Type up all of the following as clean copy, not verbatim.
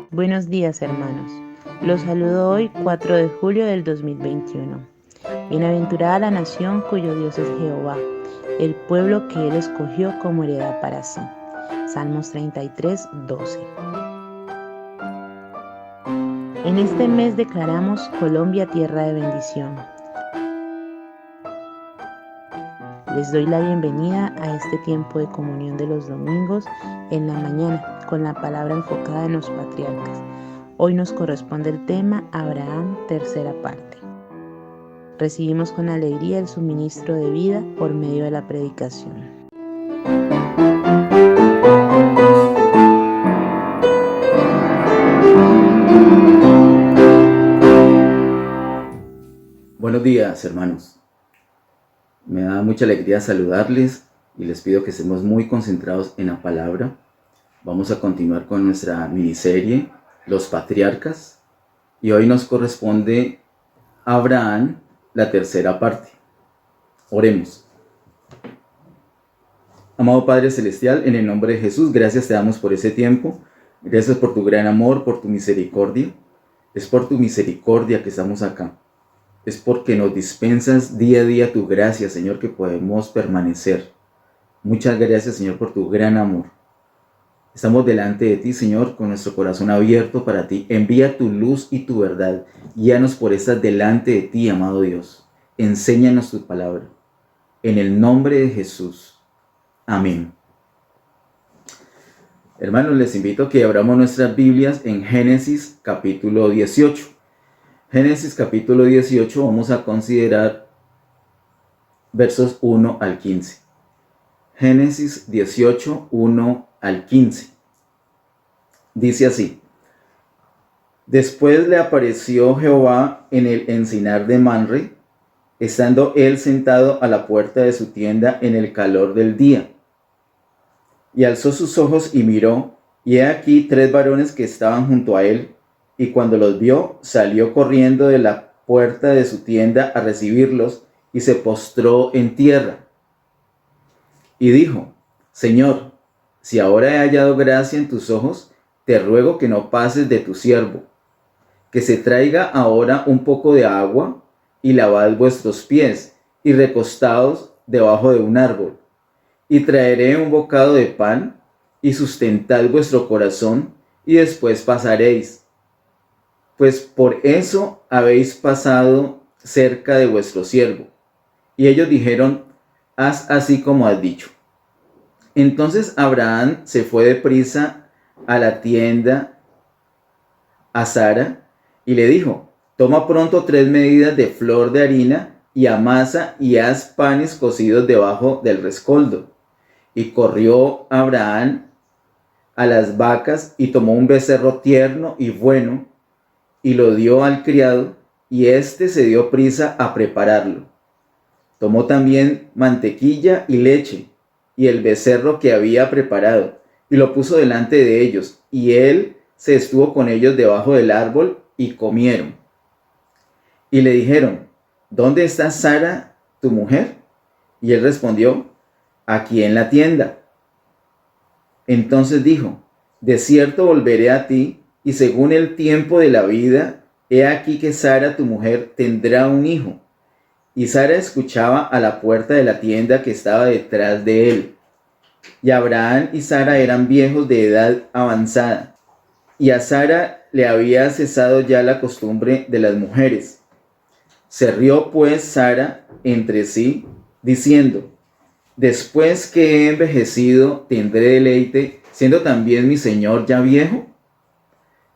Buenos días, hermanos. Los saludo hoy 4 de julio del 2021. Bienaventurada la nación cuyo Dios es Jehová, el pueblo que Él escogió como heredad para sí. Salmos 33, 12. En este mes declaramos Colombia tierra de bendición. Les doy la bienvenida a este tiempo de comunión de los domingos en la mañana, con la palabra enfocada en los patriarcas. Hoy nos corresponde el tema Abraham, tercera parte. Recibimos con alegría el suministro de vida por medio de la predicación. Buenos días, hermanos. Me da mucha alegría saludarles y les pido que estemos muy concentrados en la palabra. Vamos a continuar con nuestra miniserie, Los Patriarcas, y hoy nos corresponde Abraham, la tercera parte. Oremos. Amado Padre Celestial, en el nombre de Jesús, gracias te damos por ese tiempo. Gracias por tu gran amor, por tu misericordia. Es por tu misericordia que estamos acá. Es porque nos dispensas día a día tu gracia, Señor, que podemos permanecer. Muchas gracias, Señor, por tu gran amor. Estamos delante de ti, Señor, con nuestro corazón abierto para ti. Envía tu luz y tu verdad. Guíanos por estar delante de ti, amado Dios. Enséñanos tu palabra. En el nombre de Jesús. Amén. Hermanos, les invito a que abramos nuestras Biblias en Génesis capítulo 18. Génesis capítulo 18 vamos a considerar versos 1 al 15. Génesis 18, 1 al 15. Dice así: Después le apareció Jehová en el encinar de Manre, estando él sentado a la puerta de su tienda en el calor del día. Y alzó sus ojos y miró, y he aquí 3 varones que estaban junto a él, y cuando los vio, salió corriendo de la puerta de su tienda a recibirlos, y se postró en tierra. Y dijo: Señor, si ahora he hallado gracia en tus ojos, te ruego que no pases de tu siervo, que se traiga ahora un poco de agua, y lavad vuestros pies, y recostaos debajo de un árbol. Y traeré un bocado de pan, y sustentad vuestro corazón, y después pasaréis. Pues por eso habéis pasado cerca de vuestro siervo. Y ellos dijeron: haz así como has dicho. Entonces Abraham se fue deprisa a la tienda a Sara y le dijo: toma pronto 3 medidas de flor de harina y amasa y haz panes cocidos debajo del rescoldo. Y corrió Abraham a las vacas y tomó un becerro tierno y bueno y lo dio al criado, y éste se dio prisa a prepararlo. Tomó también mantequilla y leche y el becerro que había preparado, y lo puso delante de ellos, y él se estuvo con ellos debajo del árbol, y comieron. Y le dijeron: ¿dónde está Sara, tu mujer? Y él respondió: aquí en la tienda. Entonces dijo: de cierto volveré a ti, y según el tiempo de la vida, he aquí que Sara, tu mujer, tendrá un hijo. Y Sara escuchaba a la puerta de la tienda que estaba detrás de él. Y Abraham y Sara eran viejos de edad avanzada, y a Sara le había cesado ya la costumbre de las mujeres. Se rió pues Sara entre sí, diciendo: después que he envejecido, tendré deleite, siendo también mi señor ya viejo.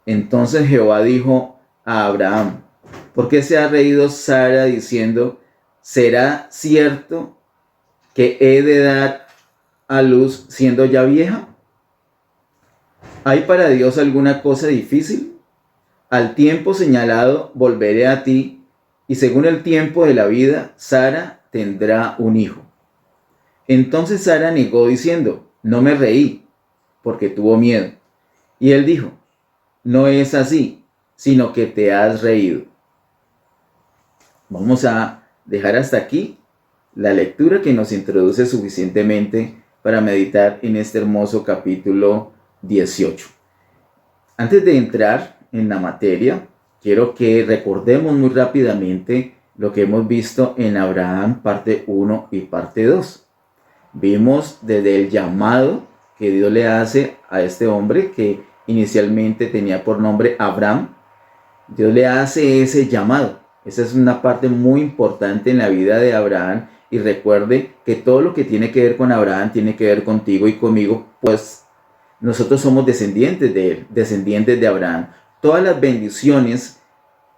Entonces Jehová dijo a Abraham: ¿por qué se ha reído Sara diciendo: ¿será cierto que he de dar a luz siendo ya vieja? ¿Hay para Dios alguna cosa difícil? Al tiempo señalado volveré a ti, y según el tiempo de la vida, Sara tendrá un hijo. Entonces Sara negó diciendo: no me reí, porque tuvo miedo. Y él dijo: no es así, sino que te has reído. Vamos a dejar hasta aquí la lectura que nos introduce suficientemente para meditar en este hermoso capítulo 18. Antes de entrar en la materia, quiero que recordemos muy rápidamente lo que hemos visto en Abraham parte 1 y parte 2. Vimos desde el llamado que Dios le hace a este hombre que inicialmente tenía por nombre Abraham. Dios le hace ese llamado. Esa es una parte muy importante en la vida de Abraham. Y recuerde que todo lo que tiene que ver con Abraham tiene que ver contigo y conmigo, pues nosotros somos descendientes de él, descendientes de Abraham. Todas las bendiciones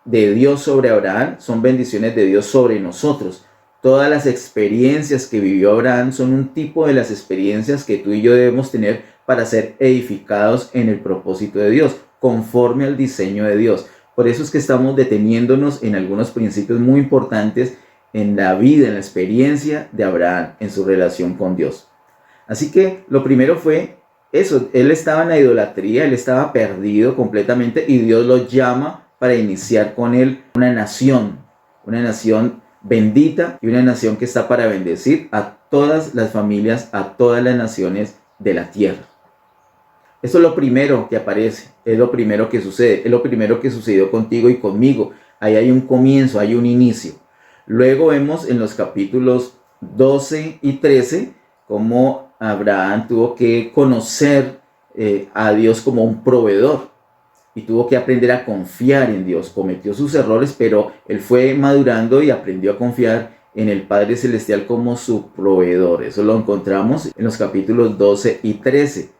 de Dios sobre Abraham son bendiciones de Dios sobre nosotros. Todas las experiencias que vivió Abraham son un tipo de las experiencias que tú y yo debemos tener para ser edificados en el propósito de Dios, conforme al diseño de Dios. Por eso es que estamos deteniéndonos en algunos principios muy importantes en la vida, en la experiencia de Abraham, en su relación con Dios. Así que lo primero fue eso, él estaba en la idolatría, él estaba perdido completamente y Dios lo llama para iniciar con él una nación bendita y una nación que está para bendecir a todas las familias, a todas las naciones de la tierra. Eso es lo primero que aparece, es lo primero que sucede, es lo primero que sucedió contigo y conmigo. Ahí hay un comienzo, hay un inicio. Luego vemos en los capítulos 12 y 13 cómo Abraham tuvo que conocer a Dios como un proveedor y tuvo que aprender a confiar en Dios. Cometió sus errores, pero él fue madurando y aprendió a confiar en el Padre Celestial como su proveedor. Eso lo encontramos en los capítulos 12 y 13.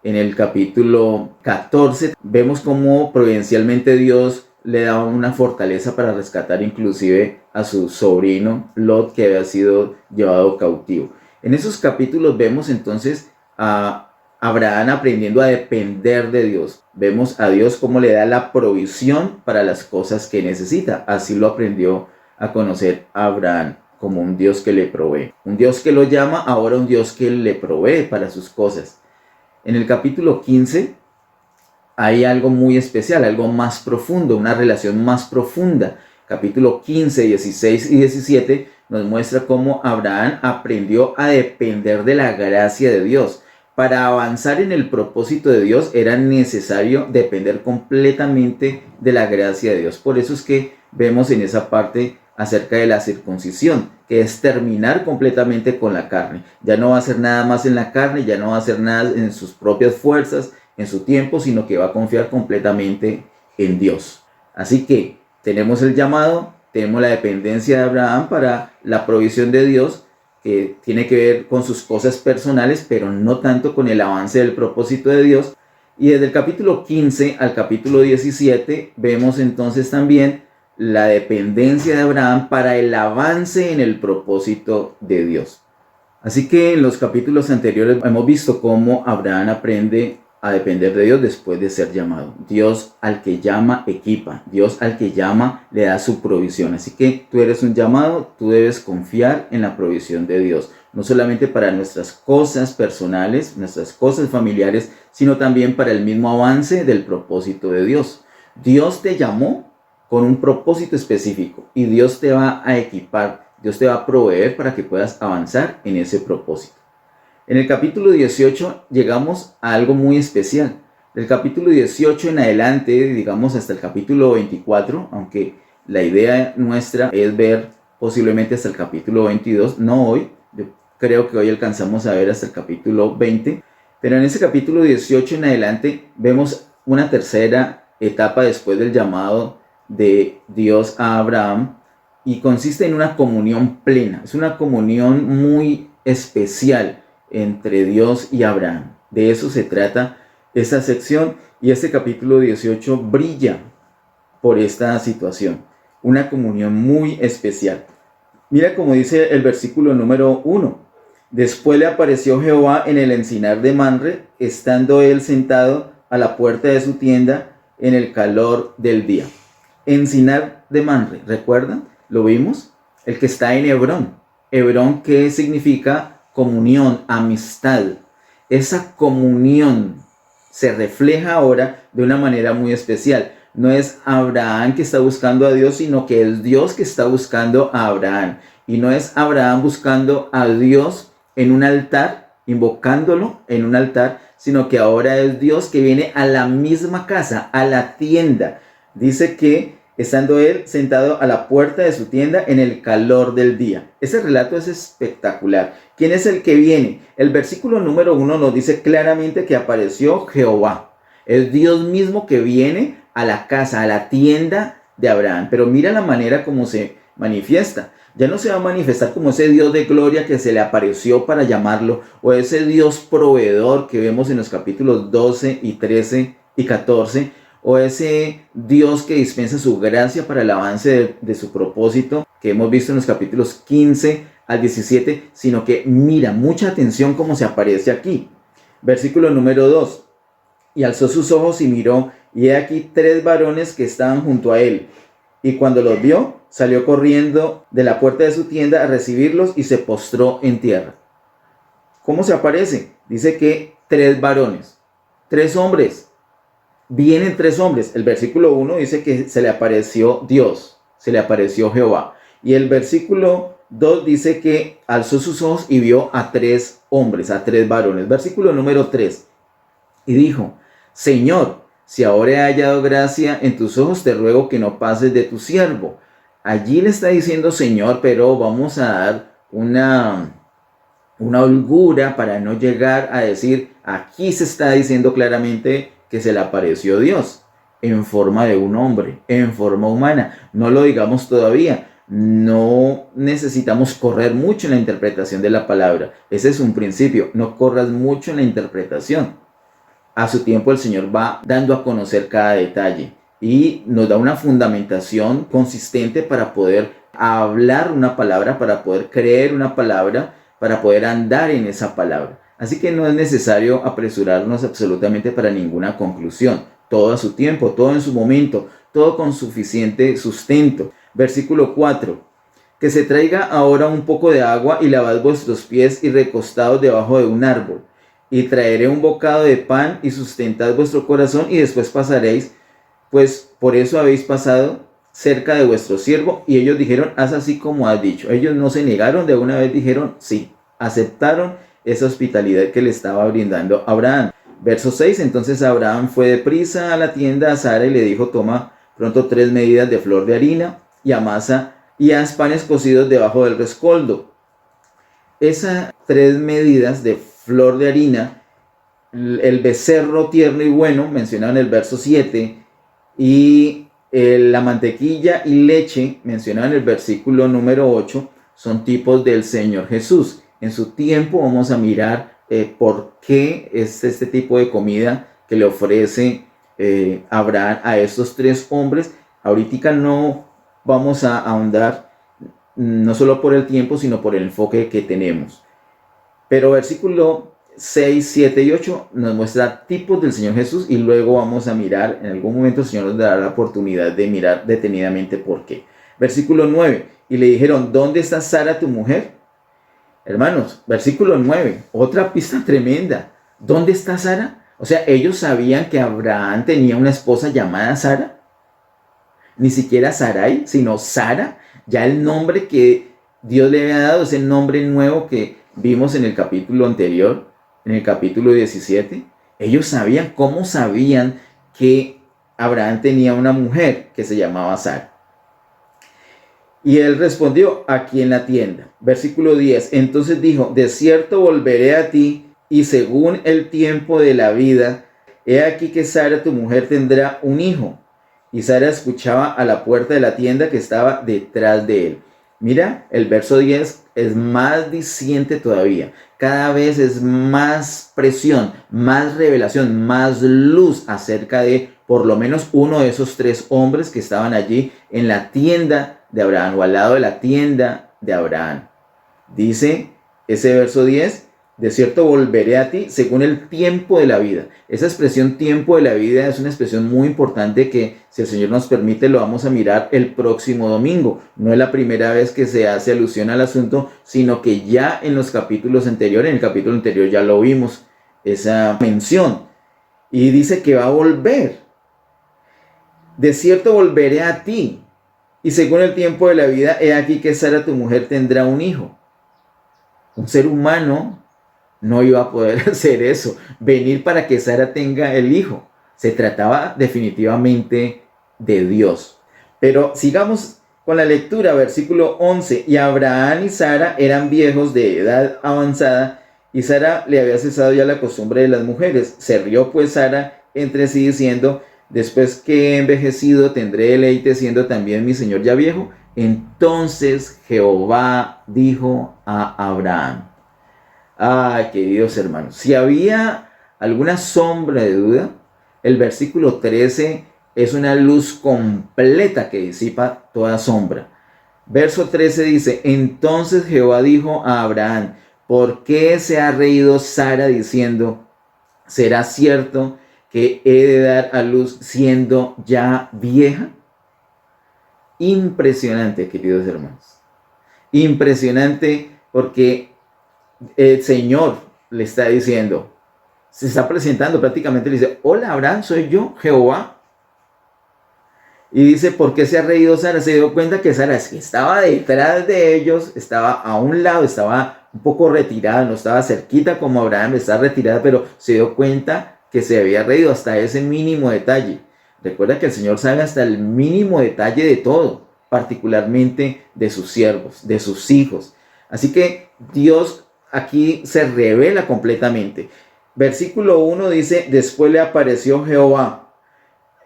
En el capítulo 14 vemos cómo providencialmente Dios le da una fortaleza para rescatar inclusive a su sobrino Lot, que había sido llevado cautivo. En esos capítulos vemos entonces a Abraham aprendiendo a depender de Dios. Vemos a Dios cómo le da la provisión para las cosas que necesita. Así lo aprendió a conocer Abraham, como un Dios que le provee. Un Dios que lo llama, ahora un Dios que le provee para sus cosas. En el capítulo 15 hay algo muy especial, algo más profundo, una relación más profunda. Capítulo 15, 16 y 17 nos muestra cómo Abraham aprendió a depender de la gracia de Dios. Para avanzar en el propósito de Dios era necesario depender completamente de la gracia de Dios. Por eso es que vemos en esa parte acerca de la circuncisión, que es terminar completamente con la carne. Ya no va a hacer nada más en la carne, ya no va a hacer nada en sus propias fuerzas, en su tiempo, sino que va a confiar completamente en Dios. Así que tenemos el llamado, tenemos la dependencia de Abraham para la provisión de Dios, que tiene que ver con sus cosas personales, pero no tanto con el avance del propósito de Dios. Y desde el capítulo 15 al capítulo 17 vemos entonces también la dependencia de Abraham para el avance en el propósito de Dios. Así que en los capítulos anteriores hemos visto cómo Abraham aprende a depender de Dios después de ser llamado. Dios al que llama equipa, Dios al que llama le da su provisión. Así que tú eres un llamado, tú debes confiar en la provisión de Dios, no solamente para nuestras cosas personales, nuestras cosas familiares, sino también para el mismo avance del propósito de Dios. Dios te llamó con un propósito específico y Dios te va a equipar, Dios te va a proveer para que puedas avanzar en ese propósito. En el capítulo 18 llegamos a algo muy especial. Del capítulo 18 en adelante, digamos hasta el capítulo 24, aunque la idea nuestra es ver posiblemente hasta el capítulo 22, no hoy, yo creo que hoy alcanzamos a ver hasta el capítulo 20, pero en ese capítulo 18 en adelante vemos una tercera etapa después del llamado de Dios a Abraham y consiste en una comunión plena. Es una comunión muy especial entre Dios y Abraham. De eso se trata esta sección y este capítulo 18 brilla por esta situación. Una comunión muy especial. Mira cómo dice el versículo número 1. Después le apareció Jehová en el encinar de Manre, estando él sentado a la puerta de su tienda en el calor del día. Encinar de Manre, ¿recuerdan? ¿Lo vimos? El que está en Hebrón. Hebrón, ¿qué significa? Comunión, amistad. Esa comunión se refleja ahora de una manera muy especial. No es Abraham que está buscando a Dios, sino que es Dios que está buscando a Abraham. Y no es Abraham buscando a Dios en un altar, invocándolo en un altar, sino que ahora es Dios que viene a la misma casa, a la tienda. Dice que estando él sentado a la puerta de su tienda en el calor del día. Ese relato es espectacular. ¿Quién es el que viene? El versículo número 1 nos dice claramente que apareció Jehová. Es Dios mismo que viene a la casa, a la tienda de Abraham. Pero mira la manera como se manifiesta. Ya no se va a manifestar como ese Dios de gloria que se le apareció para llamarlo, o ese Dios proveedor que vemos en los capítulos 12 y 13 y 14, o ese Dios que dispensa su gracia para el avance de su propósito que hemos visto en los capítulos 15 al 17, sino que mira, mucha atención cómo se aparece aquí. Versículo número 2. Y alzó sus ojos y miró, y he aquí 3 varones que estaban junto a él. Y cuando los vio, salió corriendo de la puerta de su tienda a recibirlos y se postró en tierra. ¿Cómo se aparece? Dice que 3 varones, 3 hombres. Vienen 3 hombres. El versículo 1 dice que se le apareció Dios, se le apareció Jehová. Y el versículo 2 dice que alzó sus ojos y vio a 3 hombres, a 3 varones. Versículo número 3. Y dijo, Señor, si ahora he hallado gracia en tus ojos, te ruego que no pases de tu siervo. Allí le está diciendo Señor, pero vamos a dar una holgura para no llegar a decir, aquí se está diciendo claramente que se le apareció Dios en forma de un hombre, en forma humana. No lo digamos todavía. No necesitamos correr mucho en la interpretación de la palabra. Ese es un principio. No corras mucho en la interpretación. A su tiempo el Señor va dando a conocer cada detalle y nos da una fundamentación consistente para poder hablar una palabra, para poder creer una palabra, para poder andar en esa palabra. Así que no es necesario apresurarnos absolutamente para ninguna conclusión. Todo a su tiempo, todo en su momento, todo con suficiente sustento. Versículo 4. Que se traiga ahora un poco de agua y lavad vuestros pies y recostados debajo de un árbol. Y traeré un bocado de pan y sustentad vuestro corazón y después pasaréis, pues por eso habéis pasado cerca de vuestro siervo. Y ellos dijeron, haz así como has dicho. Ellos no se negaron, de una vez dijeron sí, aceptaron esa hospitalidad que le estaba brindando Abraham. Verso 6, entonces Abraham fue deprisa a la tienda a Sara y le dijo, toma pronto 3 medidas de flor de harina y amasa y haz panes cocidos debajo del rescoldo. Esas 3 medidas de flor de harina, el becerro tierno y bueno, mencionado en el verso 7, y la mantequilla y leche, mencionado en el versículo número 8, son tipos del Señor Jesús. En su tiempo vamos a mirar por qué es este tipo de comida que le ofrece Abraham a estos 3 hombres. Ahorita no vamos a ahondar, no solo por el tiempo, sino por el enfoque que tenemos. Pero versículo 6, 7 y 8 nos muestra tipos del Señor Jesús y luego vamos a mirar, en algún momento el Señor nos dará la oportunidad de mirar detenidamente por qué. Versículo 9, y le dijeron, ¿dónde está Sara tu mujer? Hermanos, versículo 9, otra pista tremenda. ¿Dónde está Sara? O sea, ellos sabían que Abraham tenía una esposa llamada Sara. Ni siquiera Sarai, sino Sara. Ya el nombre que Dios le había dado es el nombre nuevo que vimos en el capítulo anterior, en el capítulo 17. Ellos sabían, ¿cómo sabían que Abraham tenía una mujer que se llamaba Sara? Y él respondió, aquí en la tienda. Versículo 10, entonces dijo, de cierto volveré a ti, y según el tiempo de la vida, he aquí que Sara tu mujer tendrá un hijo. Y Sara escuchaba a la puerta de la tienda que estaba detrás de él. Mira, el verso 10 es más diciente todavía. Cada vez es más presión, más revelación, más luz acerca de por lo menos uno de esos 3 hombres que estaban allí en la tienda de Abraham o al lado de la tienda de Abraham. Dice ese verso 10, de cierto volveré a ti según el tiempo de la vida. Esa expresión tiempo de la vida es una expresión muy importante que, si el Señor nos permite, lo vamos a mirar el próximo domingo. No es la primera vez que se hace alusión al asunto, sino que ya en los capítulos anteriores, en el capítulo anterior ya lo vimos, esa mención. Y dice que va a volver. De cierto volveré a ti. y según el tiempo de la vida, he aquí que Sara tu mujer tendrá un hijo. Un ser humano no iba a poder hacer eso, venir para que Sara tenga el hijo. Se trataba definitivamente de Dios. Pero sigamos con la lectura, versículo 11. Y Abraham y Sara eran viejos de edad avanzada, y Sara le había cesado ya la costumbre de las mujeres. Se rió pues Sara entre sí diciendo: después que he envejecido tendré deleite, siendo también mi señor ya viejo. Entonces Jehová dijo a Abraham. Queridos hermanos, si había alguna sombra de duda, el versículo 13 es una luz completa que disipa toda sombra. Verso 13 dice: entonces Jehová dijo a Abraham: ¿por qué se ha reído Sara diciendo: ¿será cierto que he de dar a luz siendo ya vieja? Impresionante, queridos hermanos. Impresionante, porque el Señor le está diciendo, se está presentando prácticamente, le dice: hola Abraham, soy yo, Jehová. Y dice: ¿por qué se ha reído Sara? Se dio cuenta que Sara estaba detrás de ellos, estaba a un lado, estaba un poco retirada, no estaba cerquita como Abraham, estaba retirada, pero se dio cuenta que se había reído hasta ese mínimo detalle. Recuerda que el Señor sabe hasta el mínimo detalle de todo, particularmente de sus siervos, de sus hijos. Así que Dios aquí se revela completamente. Versículo 1 dice: después le apareció Jehová.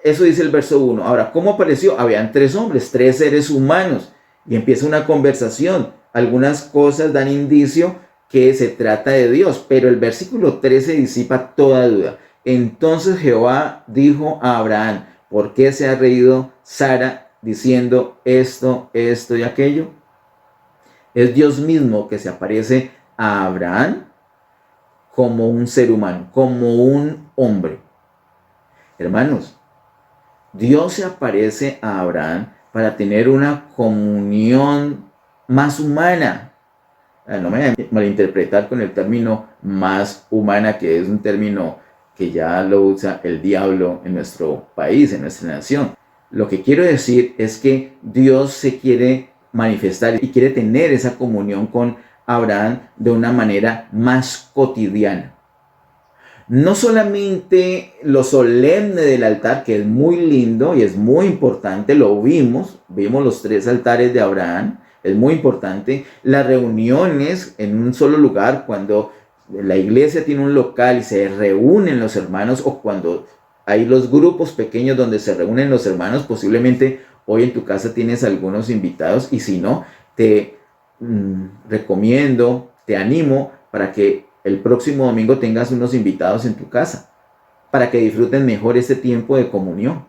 Eso dice el verso 1. Ahora, ¿cómo apareció? Habían 3 hombres, 3 seres humanos. Y empieza una conversación. Algunas cosas dan indicio que se trata de Dios, pero el versículo 13 disipa toda duda. Entonces Jehová dijo a Abraham: ¿por qué se ha reído Sara diciendo esto y aquello? Es Dios mismo que se aparece a Abraham como un ser humano, como un hombre. Hermanos, Dios se aparece a Abraham para tener una comunión más humana. No me voy a malinterpretar con el término más humana, que es un término que ya lo usa el diablo en nuestro país, en nuestra nación. Lo que quiero decir es que Dios se quiere manifestar y quiere tener esa comunión con Abraham de una manera más cotidiana. No solamente lo solemne del altar, que es muy lindo y es muy importante, lo vimos los 3 altares de Abraham, es muy importante. Las reuniones en un solo lugar, cuando la iglesia tiene un local y se reúnen los hermanos, o cuando hay los grupos pequeños donde se reúnen los hermanos, posiblemente hoy en tu casa tienes algunos invitados, y si no, te recomiendo, te animo para que el próximo domingo tengas unos invitados en tu casa, para que disfruten mejor este tiempo de comunión,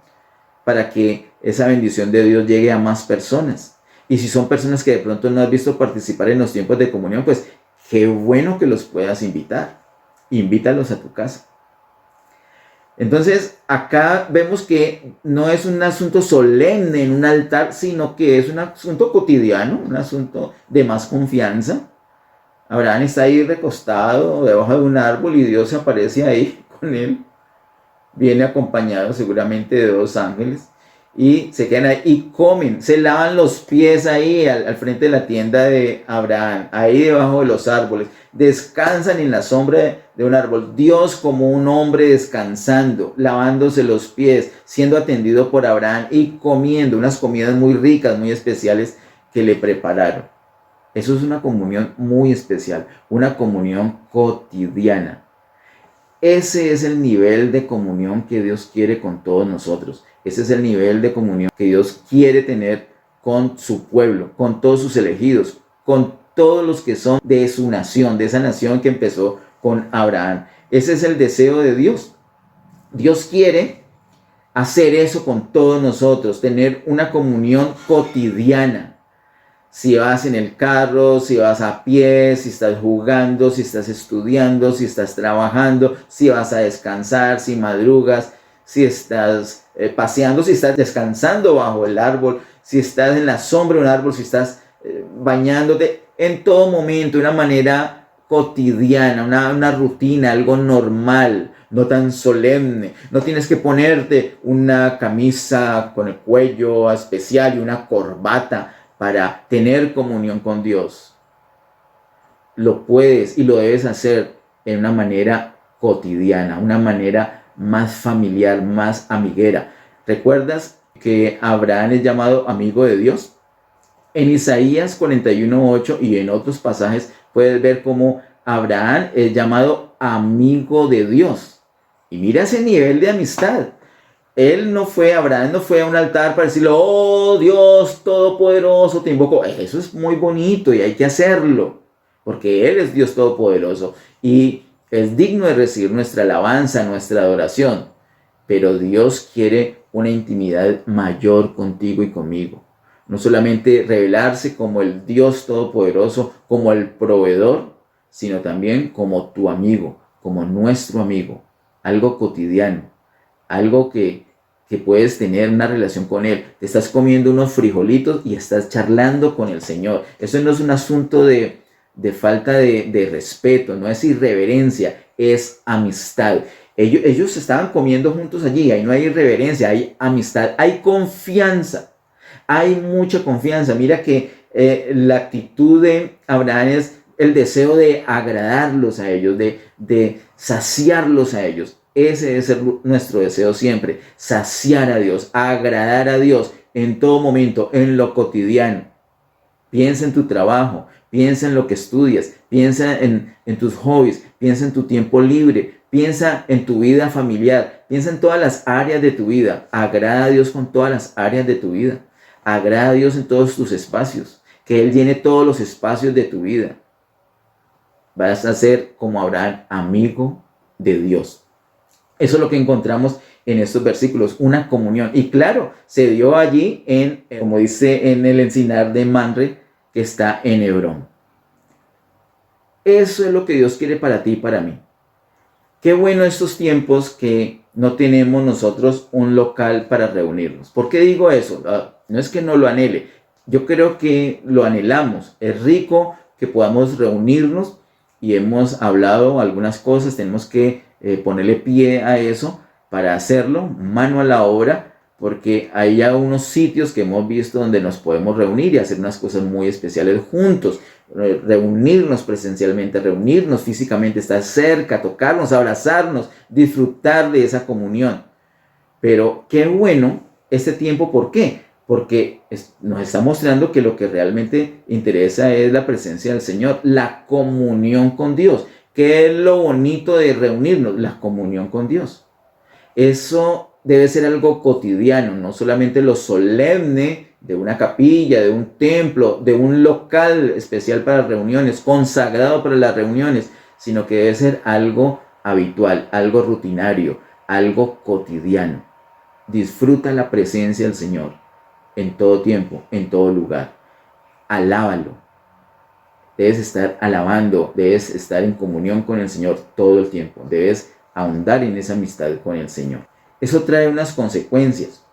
para que esa bendición de Dios llegue a más personas. Y si son personas que de pronto no has visto participar en los tiempos de comunión, pues qué bueno que los puedas invitar. Invítalos a tu casa. Entonces, acá vemos que no es un asunto solemne en un altar, sino que es un asunto cotidiano, un asunto de más confianza. Abraham está ahí recostado debajo de un árbol y Dios se aparece ahí con él. Viene acompañado seguramente de 2 ángeles y se quedan ahí y comen, se lavan los pies ahí al frente de la tienda de Abraham, ahí debajo de los árboles. Descansan en la sombra de un árbol. Dios como un hombre descansando, lavándose los pies, siendo atendido por Abraham y comiendo unas comidas muy ricas, muy especiales que le prepararon. Eso es una comunión muy especial, una comunión cotidiana. Ese es el nivel de comunión que Dios quiere con todos nosotros. Ese es el nivel de comunión que Dios quiere tener con su pueblo, con todos sus elegidos, con todos los que son de su nación, de esa nación que empezó con Abraham. Ese es el deseo de Dios. Dios quiere hacer eso con todos nosotros, tener una comunión cotidiana. Si vas en el carro, si vas a pie, si estás jugando, si estás estudiando, si estás trabajando, si vas a descansar, si madrugas, si estás paseando, si estás descansando bajo el árbol, si estás en la sombra de un árbol, si estás bañándote, en todo momento, de una manera cotidiana, una rutina, algo normal, no tan solemne. No tienes que ponerte una camisa con el cuello especial y una corbata para tener comunión con Dios. Lo puedes y lo debes hacer en una manera cotidiana, una manera más familiar, más amiguera. ¿Recuerdas que Abraham es llamado amigo de Dios? En Isaías 41:8 y en otros pasajes puedes ver cómo Abraham es llamado amigo de Dios. Y mira ese nivel de amistad. Abraham no fue a un altar para decirle, oh Dios Todopoderoso, te invoco. Eso es muy bonito y hay que hacerlo, porque Él es Dios Todopoderoso y es digno de recibir nuestra alabanza, nuestra adoración. Pero Dios quiere una intimidad mayor contigo y conmigo. No solamente revelarse como el Dios Todopoderoso, como el proveedor, sino también como tu amigo, como nuestro amigo. Algo cotidiano, algo que puedes tener una relación con Él. Te estás comiendo unos frijolitos y estás charlando con el Señor. Eso no es un asunto de falta de respeto, no es irreverencia, es amistad. Ellos estaban comiendo juntos allí, ahí no hay irreverencia, hay amistad, hay confianza. Hay mucha confianza. Mira que la actitud de Abraham es el deseo de agradarlos a ellos, de saciarlos a ellos. Ese debe ser nuestro deseo siempre, saciar a Dios, agradar a Dios en todo momento, en lo cotidiano. Piensa en tu trabajo, piensa en lo que estudias, piensa en tus hobbies, piensa en tu tiempo libre, piensa en tu vida familiar, piensa en todas las áreas de tu vida. Agrada a Dios con todas las áreas de tu vida. Agrada a Dios en todos tus espacios, que Él llene todos los espacios de tu vida. Vas a ser como Abraham, amigo de Dios. Eso es lo que encontramos en estos versículos, una comunión. Y claro, se dio allí como dice, en el encinar de Mamre, que está en Hebrón. Eso es lo que Dios quiere para ti y para mí. Qué bueno estos tiempos que no tenemos nosotros un local para reunirnos. ¿Por qué digo eso? No es que no lo anhele. Yo creo que lo anhelamos. Es rico que podamos reunirnos y hemos hablado algunas cosas. Tenemos que ponerle pie a eso para hacerlo, mano a la obra, porque hay ya unos sitios que hemos visto donde nos podemos reunir y hacer unas cosas muy especiales juntos. Reunirnos presencialmente, reunirnos físicamente, estar cerca, tocarnos, abrazarnos, disfrutar de esa comunión. Pero qué bueno este tiempo, ¿por qué? Porque nos está mostrando que lo que realmente interesa es la presencia del Señor, la comunión con Dios. ¿Qué es lo bonito de reunirnos? La comunión con Dios. Eso debe ser algo cotidiano, no solamente lo solemne de una capilla, de un templo, de un local especial para reuniones, consagrado para las reuniones, sino que debe ser algo habitual, algo rutinario, algo cotidiano. Disfruta la presencia del Señor en todo tiempo, en todo lugar. Alábalo. Debes estar alabando, debes estar en comunión con el Señor todo el tiempo. Debes ahondar en esa amistad con el Señor. Eso trae unas consecuencias.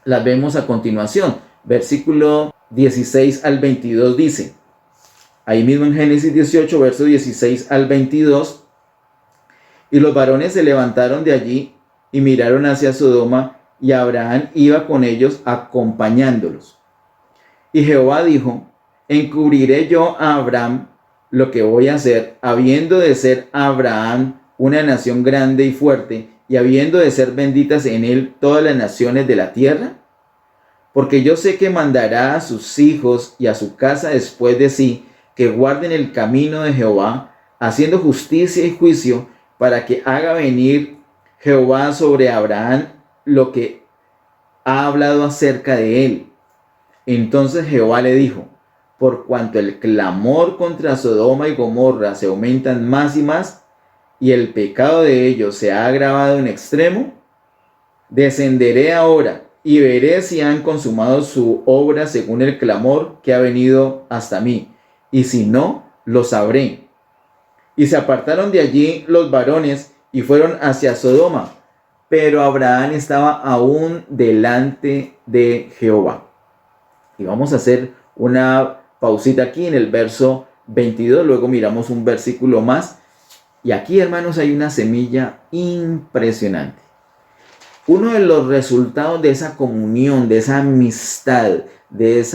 Las vemos a continuación. Versículo 16 al 22 dice, ahí mismo en Génesis 18, verso 16 al 22, y los varones se levantaron de allí y miraron hacia Sodoma, y Abraham iba con ellos acompañándolos. Y Jehová dijo, encubriré yo a Abraham lo que voy a hacer, habiendo de ser Abraham una nación grande y fuerte, y habiendo de ser benditas en él todas las naciones de la tierra. Porque yo sé que mandará a sus hijos y a su casa después de sí, que guarden el camino de Jehová, haciendo justicia y juicio, para que haga venir Jehová sobre Abraham lo que ha hablado acerca de él. Entonces Jehová le dijo, por cuanto el clamor contra Sodoma y Gomorra se aumentan más y más, y el pecado de ellos se ha agravado en extremo, descenderé ahora y veré si han consumado su obra según el clamor que ha venido hasta mí, y si no, lo sabré. Y se apartaron de allí los varones y fueron hacia Sodoma, pero Abraham estaba aún delante de Jehová. Y vamos a hacer una pausita aquí en el verso 22, luego miramos un versículo más. Y aquí, hermanos, hay una semilla impresionante. Uno de los resultados de esa comunión, de esa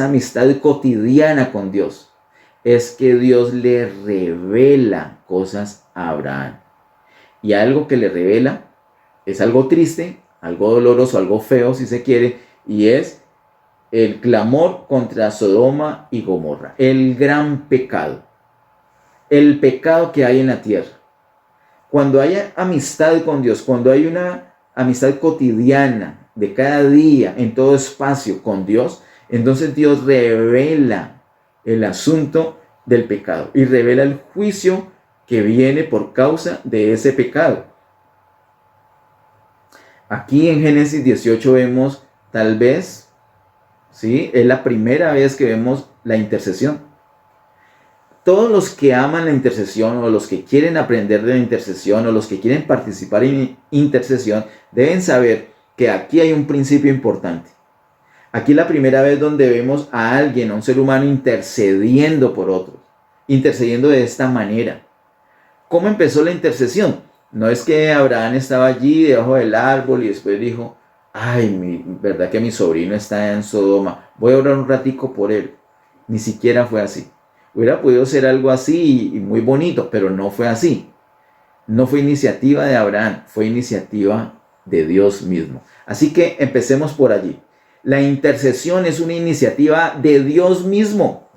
amistad cotidiana con Dios, es que Dios le revela cosas a Abraham. Y algo que le revela es algo triste, algo doloroso, algo feo si se quiere, y es el clamor contra Sodoma y Gomorra, el gran pecado, el pecado que hay en la tierra. Cuando hay amistad con Dios, cuando hay una amistad cotidiana de cada día, en todo espacio con Dios, entonces Dios revela el asunto del pecado y revela el juicio que viene por causa de ese pecado. Aquí en Génesis 18 vemos, tal vez, ¿sí? Es la primera vez que vemos la intercesión. Todos los que aman la intercesión o los que quieren aprender de la intercesión o los que quieren participar en intercesión deben saber que aquí hay un principio importante. Aquí es la primera vez donde vemos a alguien, a un ser humano intercediendo por otros, intercediendo de esta manera. ¿Cómo empezó la intercesión? No es que Abraham estaba allí debajo del árbol y después dijo, ay, verdad que mi sobrino está en Sodoma, voy a orar un ratico por él. Ni siquiera fue así. Hubiera podido ser algo así y muy bonito, pero no fue así. No fue iniciativa de Abraham, fue iniciativa de Dios mismo. Así que empecemos por allí. La intercesión es una iniciativa de Dios mismo.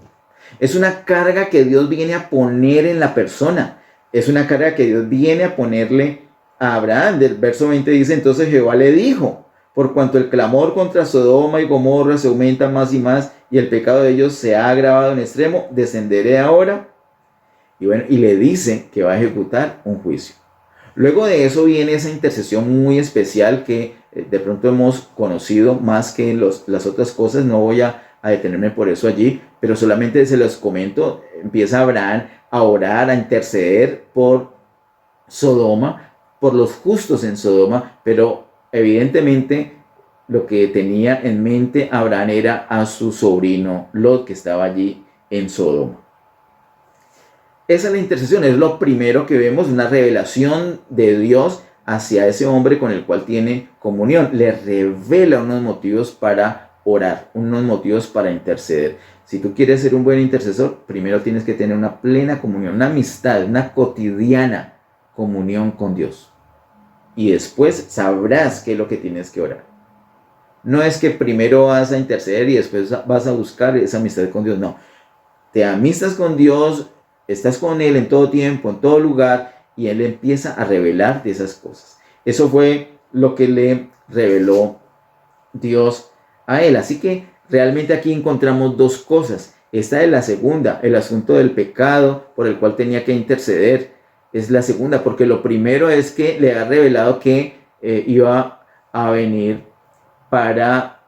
Es una carga que Dios viene a poner en la persona. Es una carga que Dios viene a ponerle a Abraham. Del verso 20 dice, entonces Jehová le dijo, por cuanto el clamor contra Sodoma y Gomorra se aumenta más y más, y el pecado de ellos se ha agravado en extremo, descenderé ahora. Y bueno, y le dice que va a ejecutar un juicio. Luego de eso viene esa intercesión muy especial que de pronto hemos conocido más que las otras cosas. No voy a detenerme por eso allí, pero solamente se los comento. Empieza Abraham a orar, a interceder por Sodoma, por los justos en Sodoma, pero evidentemente lo que tenía en mente Abraham era a su sobrino Lot, que estaba allí en Sodoma. Esa es la intercesión, es lo primero que vemos, una revelación de Dios hacia ese hombre con el cual tiene comunión. Le revela unos motivos para orar, unos motivos para interceder. Si tú quieres ser un buen intercesor, primero tienes que tener una plena comunión, una amistad, una cotidiana comunión con Dios. Y después sabrás qué es lo que tienes que orar. No es que primero vas a interceder y después vas a buscar esa amistad con Dios. No, te amistas con Dios, estás con Él en todo tiempo, en todo lugar, y Él empieza a revelarte esas cosas. Eso fue lo que le reveló Dios a él. Así que realmente aquí encontramos dos cosas. Esta es la segunda, el asunto del pecado por el cual tenía que interceder. Es la segunda, porque lo primero es que le ha revelado que iba a venir para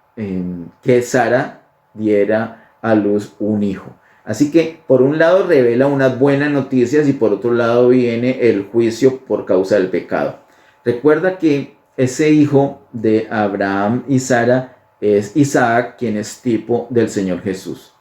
que Sara diera a luz un hijo. Así que por un lado revela unas buenas noticias y por otro lado viene el juicio por causa del pecado. Recuerda que ese hijo de Abraham y Sara es Isaac, quien es tipo del Señor Jesús.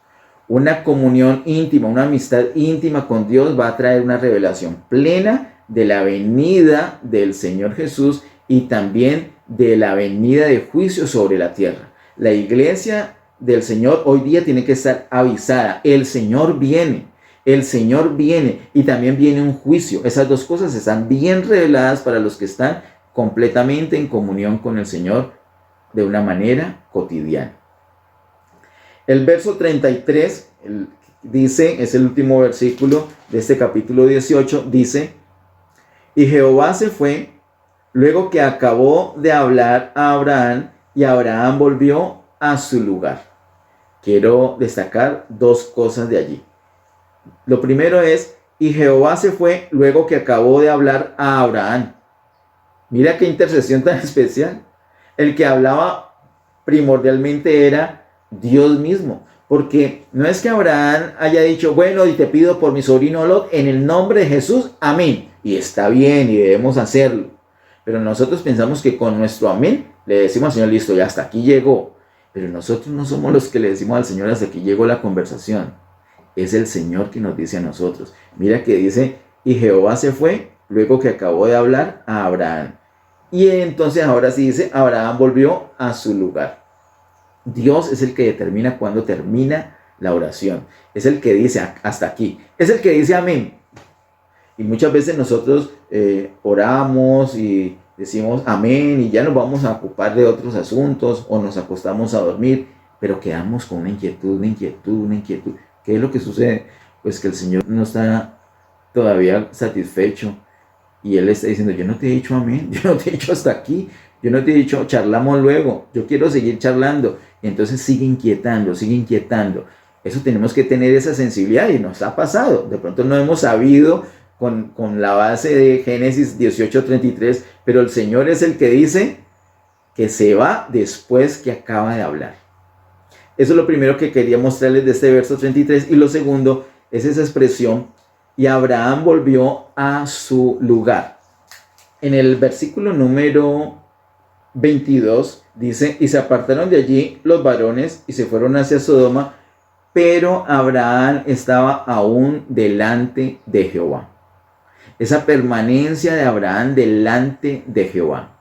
Una comunión íntima, una amistad íntima con Dios va a traer una revelación plena de la venida del Señor Jesús y también de la venida de juicio sobre la tierra. La iglesia del Señor hoy día tiene que estar avisada. El Señor viene y también viene un juicio. Esas dos cosas están bien reveladas para los que están completamente en comunión con el Señor de una manera cotidiana. El verso 33 dice, es el último versículo de este capítulo 18, dice, y Jehová se fue luego que acabó de hablar a Abraham, y Abraham volvió a su lugar. Quiero destacar dos cosas de allí. Lo primero es, y Jehová se fue luego que acabó de hablar a Abraham. Mira qué intercesión tan especial. El que hablaba primordialmente era Dios mismo. Porque no es que Abraham haya dicho, bueno, y te pido por mi sobrino Lot, en el nombre de Jesús, amén. Y está bien, y debemos hacerlo. Pero nosotros pensamos que con nuestro amén le decimos al Señor, listo, ya hasta aquí llegó. Pero nosotros no somos los que le decimos al Señor, hasta aquí llegó la conversación. es el Señor que nos dice a nosotros. Mira que dice, y Jehová se fue, luego que acabó de hablar a Abraham. Y entonces ahora sí dice, Abraham volvió a su lugar. Dios es el que determina cuándo termina la oración. Es el que dice hasta aquí. Es el que dice amén. Y muchas veces nosotros oramos y decimos amén y ya nos vamos a ocupar de otros asuntos o nos acostamos a dormir, pero quedamos con una inquietud. ¿Qué es lo que sucede? Pues que el Señor no está todavía satisfecho y Él está diciendo, yo no te he dicho amén, yo no te he dicho hasta aquí, yo no te he dicho charlamos luego, yo quiero seguir charlando. Y entonces sigue inquietando. Eso tenemos que tener esa sensibilidad y nos ha pasado. De pronto no hemos sabido con la base de Génesis 18:33, pero el Señor es el que dice que se va después que acaba de hablar. Eso es lo primero que quería mostrarles de este verso 33. Y lo segundo es esa expresión, y Abraham volvió a su lugar. En el versículo número 22 dice, y se apartaron de allí los varones y se fueron hacia Sodoma, pero Abraham estaba aún delante de Jehová. Esa permanencia de Abraham delante de Jehová.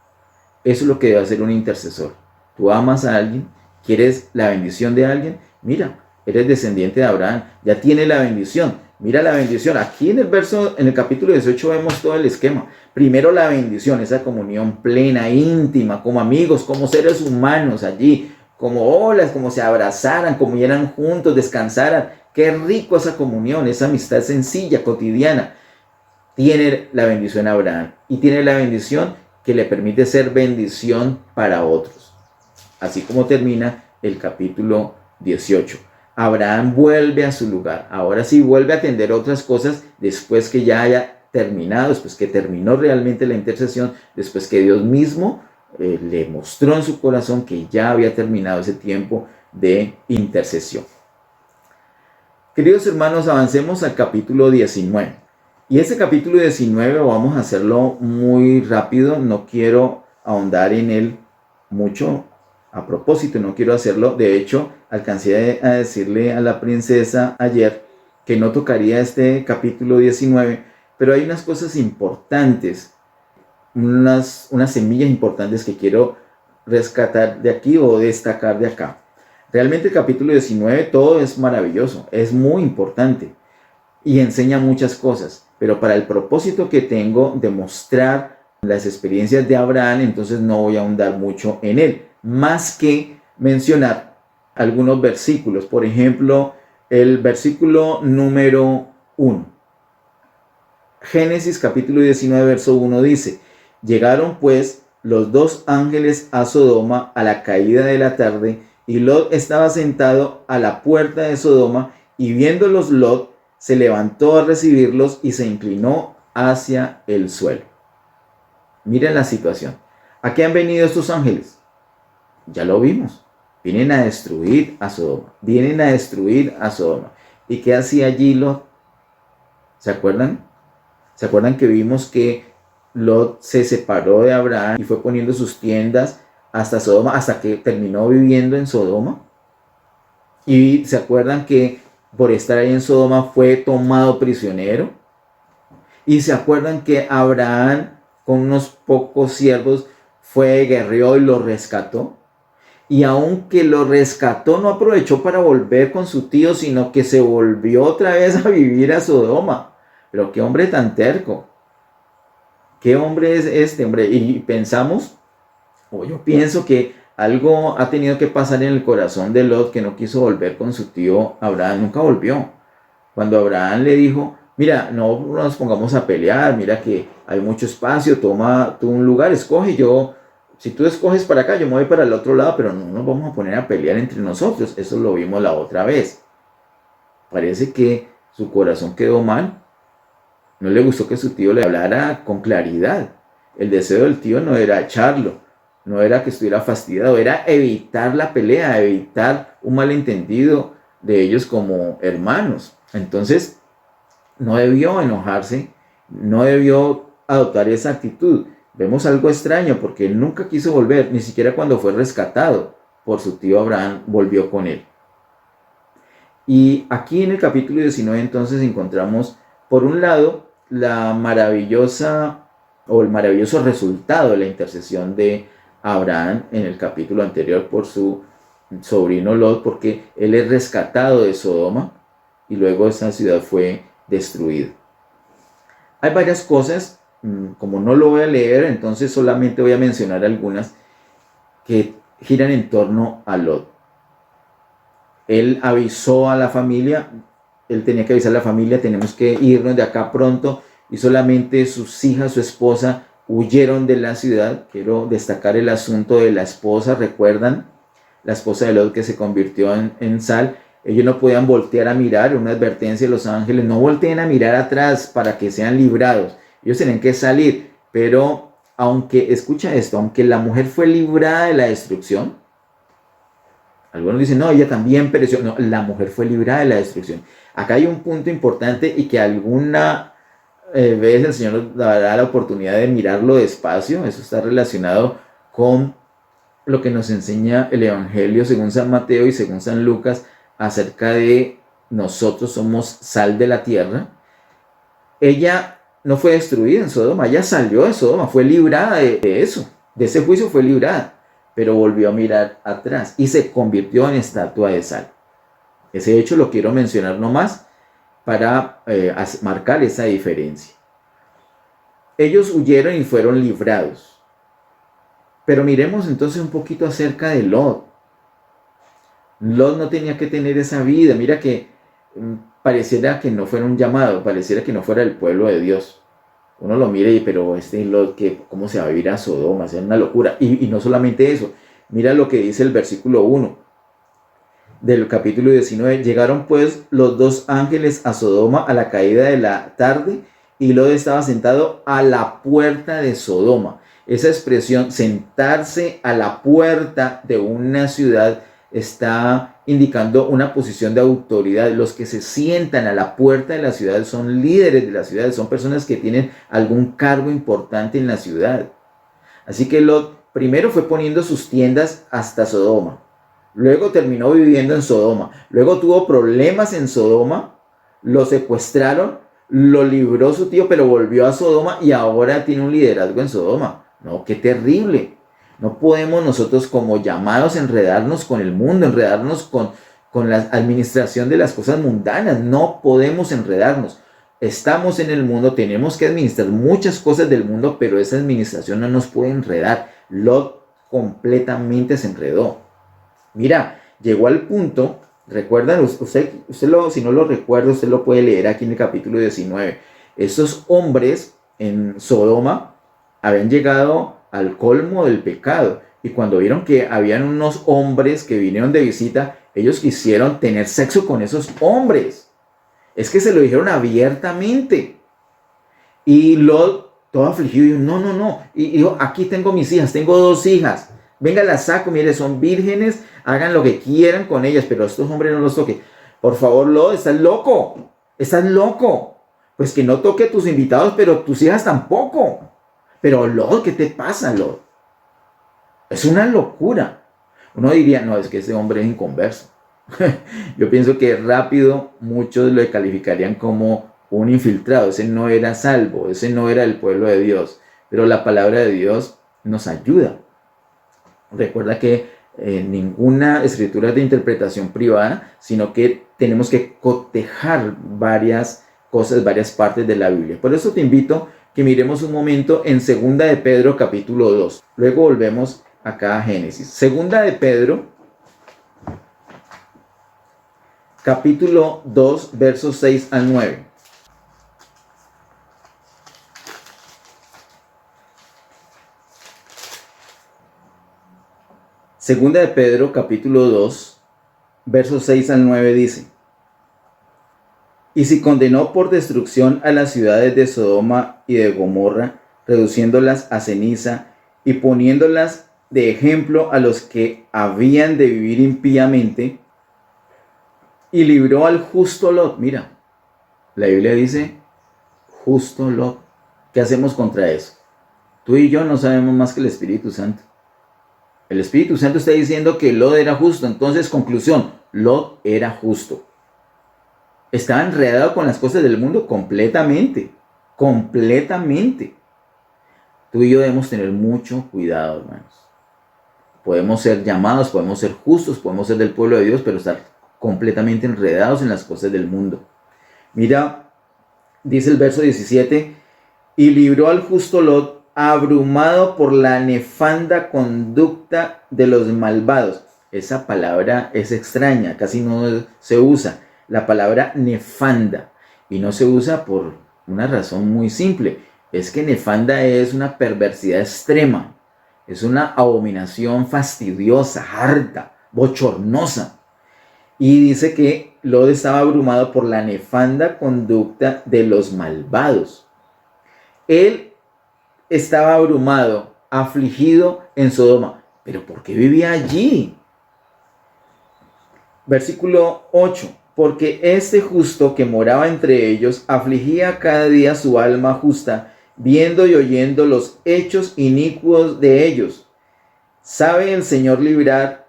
Eso es lo que debe hacer un intercesor. Tú amas a alguien, quieres la bendición de alguien, mira, eres descendiente de Abraham, ya tienes la bendición. Mira la bendición. Aquí en el capítulo 18 vemos todo el esquema. Primero la bendición, esa comunión plena, íntima, como amigos, como seres humanos allí, como olas, como se abrazaran, comieran juntos, descansaran. Qué rico esa comunión, esa amistad sencilla, cotidiana. Tiene la bendición Abraham y tiene la bendición que le permite ser bendición para otros. Así como termina el capítulo 18. Abraham vuelve a su lugar. Ahora sí vuelve a atender otras cosas después que ya haya terminado, después que terminó realmente la intercesión, después que Dios mismo le mostró en su corazón que ya había terminado ese tiempo de intercesión. Queridos hermanos, avancemos al capítulo 19. Y ese capítulo 19 vamos a hacerlo muy rápido, no quiero ahondar en él mucho. A propósito, no quiero hacerlo. De hecho, alcancé a decirle a la princesa ayer que no tocaría este capítulo 19, pero hay unas cosas importantes, unas semillas importantes que quiero rescatar de aquí o destacar de acá. Realmente el capítulo 19 todo es maravilloso, es muy importante y enseña muchas cosas, pero para el propósito que tengo de mostrar las experiencias de Abraham, entonces no voy a ahondar mucho en él, más que mencionar algunos versículos. Por ejemplo, el versículo número 1. Génesis capítulo 19, verso 1 dice, llegaron pues los dos ángeles a Sodoma a la caída de la tarde, y Lot estaba sentado a la puerta de Sodoma, y viéndolos Lot se levantó a recibirlos y se inclinó hacia el suelo. Miren la situación. ¿A qué han venido estos ángeles? Ya lo vimos. Vienen a destruir a Sodoma. ¿Y qué hacía allí Lot? ¿Se acuerdan? ¿Se acuerdan que vimos que Lot se separó de Abraham y fue poniendo sus tiendas hasta Sodoma, hasta que terminó viviendo en Sodoma? Y ¿se acuerdan que por estar ahí en Sodoma fue tomado prisionero? Y ¿se acuerdan que Abraham con unos pocos siervos guerreó y lo rescató? Y aunque lo rescató, no aprovechó para volver con su tío, sino que se volvió otra vez a vivir a Sodoma. Pero qué hombre tan terco. ¿Qué hombre es este hombre? Y pensamos, o yo pienso que algo ha tenido que pasar en el corazón de Lot, que no quiso volver con su tío Abraham. Nunca volvió. Cuando Abraham le dijo, mira, no nos pongamos a pelear, mira que hay mucho espacio, toma tú un lugar, escoge, si tú escoges para acá, yo me voy para el otro lado, pero no nos vamos a poner a pelear entre nosotros. Eso lo vimos la otra vez. Parece que su corazón quedó mal. No le gustó que su tío le hablara con claridad. El deseo del tío no era echarlo, no era que estuviera fastidiado, era evitar la pelea, evitar un malentendido de ellos como hermanos. Entonces, no debió enojarse, no debió adoptar esa actitud. Vemos algo extraño porque él nunca quiso volver, ni siquiera cuando fue rescatado por su tío Abraham volvió con él. Y aquí en el capítulo 19 entonces encontramos, por un lado, la maravillosa o el maravilloso resultado de la intercesión de Abraham en el capítulo anterior por su sobrino Lot, porque él es rescatado de Sodoma y luego esa ciudad fue destruida. Hay varias cosas, como no lo voy a leer, entonces solamente voy a mencionar algunas que giran en torno a Lot. Él avisó a la familia, él tenía que avisar a la familia, tenemos que irnos de acá pronto, y solamente sus hijas, su esposa, huyeron de la ciudad. Quiero destacar el asunto de la esposa, ¿recuerdan? La esposa de Lot que se convirtió en sal. Ellos no podían voltear a mirar, una advertencia de los ángeles, no volteen a mirar atrás para que sean librados. Ellos tenían que salir, pero aunque, escucha esto, aunque la mujer fue librada de la destrucción, algunos dicen, no, ella también pereció. No, la mujer fue librada de la destrucción. Acá hay un punto importante y que alguna vez el Señor nos dará la oportunidad de mirarlo despacio. Eso está relacionado con lo que nos enseña el Evangelio según San Mateo y según San Lucas acerca de nosotros somos sal de la tierra. Ella no fue destruida en Sodoma, ella salió de Sodoma, fue librada de eso, de ese juicio fue librada, pero volvió a mirar atrás y se convirtió en estatua de sal. Ese hecho lo quiero mencionar nomás para marcar esa diferencia. Ellos huyeron y fueron librados. Pero miremos entonces un poquito acerca de Lot. Lot no tenía que tener esa vida. Mira que pareciera que no fuera un llamado, pareciera que no fuera el pueblo de Dios. Uno lo mira y, pero este Lot, ¿cómo se va a vivir a Sodoma? Es una locura. Y no solamente eso. Mira lo que dice el versículo 1 del capítulo 19. Llegaron pues los dos ángeles a Sodoma a la caída de la tarde, y Lot estaba sentado a la puerta de Sodoma. Esa expresión, sentarse a la puerta de una ciudad, está indicando una posición de autoridad. Los que se sientan a la puerta de la ciudad son líderes de la ciudad, son personas que tienen algún cargo importante en la ciudad. Así que Lot primero fue poniendo sus tiendas hasta Sodoma, luego terminó viviendo en Sodoma, luego tuvo problemas en Sodoma, lo secuestraron, lo libró su tío, pero volvió a Sodoma y ahora tiene un liderazgo en Sodoma. No, qué terrible. No podemos nosotros como llamados enredarnos con el mundo, enredarnos con la administración de las cosas mundanas. No podemos enredarnos. Estamos en el mundo, tenemos que administrar muchas cosas del mundo, pero esa administración no nos puede enredar. Lot completamente se enredó. Mira, llegó al punto, recuerdan, usted si no lo recuerda, usted lo puede leer aquí en el capítulo 19. Esos hombres en Sodoma habían llegado al colmo del pecado, y cuando vieron que habían unos hombres que vinieron de visita, ellos quisieron tener sexo con esos hombres. Es que se lo dijeron abiertamente. Y Lot, todo afligido, dijo, no. Y dijo, aquí tengo mis hijas, tengo 2 hijas. Venga, las saco, mire, son vírgenes, hagan lo que quieran con ellas, pero a estos hombres no los toque. Por favor, Lot, estás loco. Pues que no toque a tus invitados, pero tus hijas tampoco. Pero Lot, ¿qué te pasa, Lot? Es una locura. Uno diría, no, es que ese hombre es inconverso. Yo pienso que rápido muchos lo calificarían como un infiltrado. Ese no era salvo, ese no era el pueblo de Dios. Pero la palabra de Dios nos ayuda. Recuerda que ninguna escritura es de interpretación privada, sino que tenemos que cotejar varias cosas, varias partes de la Biblia. Por eso te invito que miremos un momento en 2 de Pedro capítulo 2. Luego volvemos acá a Génesis. 2 de Pedro capítulo 2 versos 6 al 9. Segunda de Pedro capítulo 2 versos 6 al 9 dice: Y si condenó por destrucción a las ciudades de Sodoma y de Gomorra, reduciéndolas a ceniza y poniéndolas de ejemplo a los que habían de vivir impíamente, y libró al justo Lot. Mira, la Biblia dice justo Lot. ¿Qué hacemos contra eso? Tú y yo no sabemos más que el Espíritu Santo. El Espíritu Santo está diciendo que Lot era justo. Entonces, conclusión, Lot era justo. Estaba enredado con las cosas del mundo completamente, completamente. Tú y yo debemos tener mucho cuidado, hermanos. Podemos ser llamados, podemos ser justos, podemos ser del pueblo de Dios, pero estar completamente enredados en las cosas del mundo. Mira, dice el verso 17, y libró al justo Lot, abrumado por la nefanda conducta de los malvados. Esa palabra es extraña, casi no se usa. La palabra nefanda. Y no se usa por una razón muy simple. Es que nefanda es una perversidad extrema. Es una abominación fastidiosa, harta, bochornosa. Y dice que Lot estaba abrumado por la nefanda conducta de los malvados. Él estaba abrumado, afligido en Sodoma. ¿Pero por qué vivía allí? Versículo 8. Porque este justo que moraba entre ellos afligía cada día su alma justa, viendo y oyendo los hechos inicuos de ellos. ¿Sabe el Señor librar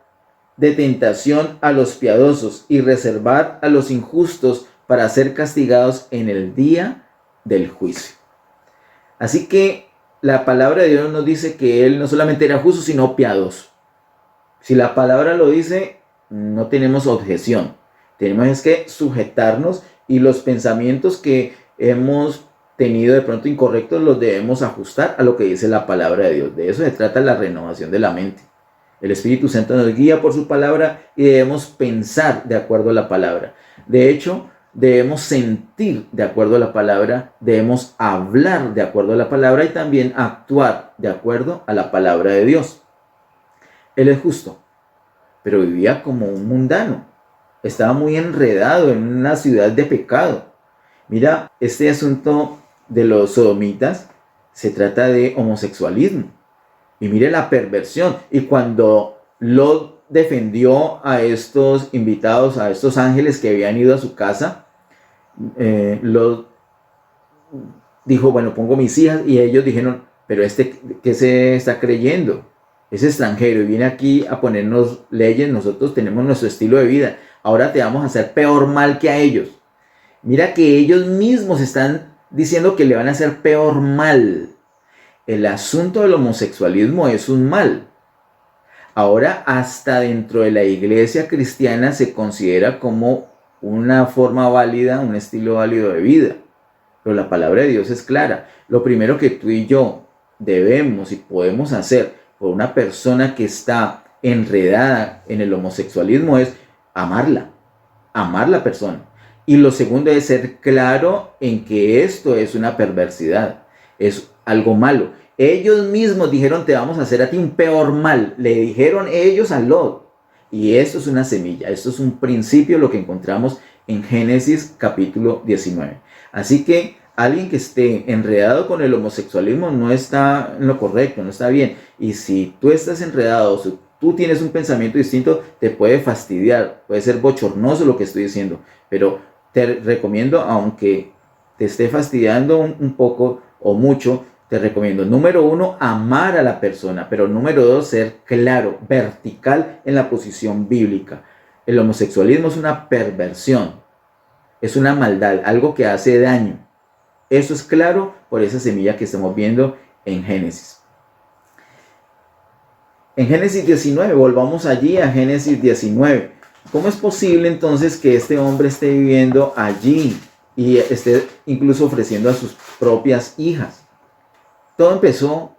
de tentación a los piadosos y reservar a los injustos para ser castigados en el día del juicio? Así que la palabra de Dios nos dice que Él no solamente era justo, sino piadoso. Si la palabra lo dice, no tenemos objeción. Tenemos que sujetarnos y los pensamientos que hemos tenido de pronto incorrectos los debemos ajustar a lo que dice la palabra de Dios. De eso se trata la renovación de la mente. El Espíritu Santo nos guía por su palabra y debemos pensar de acuerdo a la palabra. De hecho, debemos sentir de acuerdo a la palabra, debemos hablar de acuerdo a la palabra y también actuar de acuerdo a la palabra de Dios. Él es justo, pero vivía como un mundano. Estaba muy enredado en una ciudad de pecado. Mira, este asunto de los sodomitas se trata de homosexualismo. Y mire la perversión. Y cuando Lot defendió a estos invitados, a estos ángeles que habían ido a su casa, Lot dijo, bueno, pongo mis hijas, y ellos dijeron, pero ¿qué se está creyendo? Es extranjero y viene aquí a ponernos leyes, nosotros tenemos nuestro estilo de vida, ahora te vamos a hacer peor mal que a ellos. Mira que ellos mismos están diciendo que le van a hacer peor mal. El asunto del homosexualismo es un mal. Ahora hasta dentro de la iglesia cristiana se considera como una forma válida, un estilo válido de vida. Pero la palabra de Dios es clara. Lo primero que tú y yo debemos y podemos hacer por una persona que está enredada en el homosexualismo es amarla, amar la persona. Y lo segundo es ser claro en que esto es una perversidad, es algo malo. Ellos mismos dijeron, te vamos a hacer a ti un peor mal. Le dijeron ellos a Lot. Y esto es una semilla, esto es un principio, lo que encontramos en Génesis capítulo 19. Así que alguien que esté enredado con el homosexualismo no está en lo correcto, no está bien. Y si tú estás enredado, si tú tienes un pensamiento distinto, te puede fastidiar, puede ser bochornoso lo que estoy diciendo. Pero te recomiendo, aunque te esté fastidiando un poco o mucho, te recomiendo, número 1, amar a la persona, pero número 2, ser claro, vertical en la posición bíblica. El homosexualismo es una perversión, es una maldad, algo que hace daño. Eso es claro por esa semilla que estamos viendo en Génesis. En Génesis 19, volvamos allí a Génesis 19. ¿Cómo es posible entonces que este hombre esté viviendo allí y esté incluso ofreciendo a sus propias hijas? Todo empezó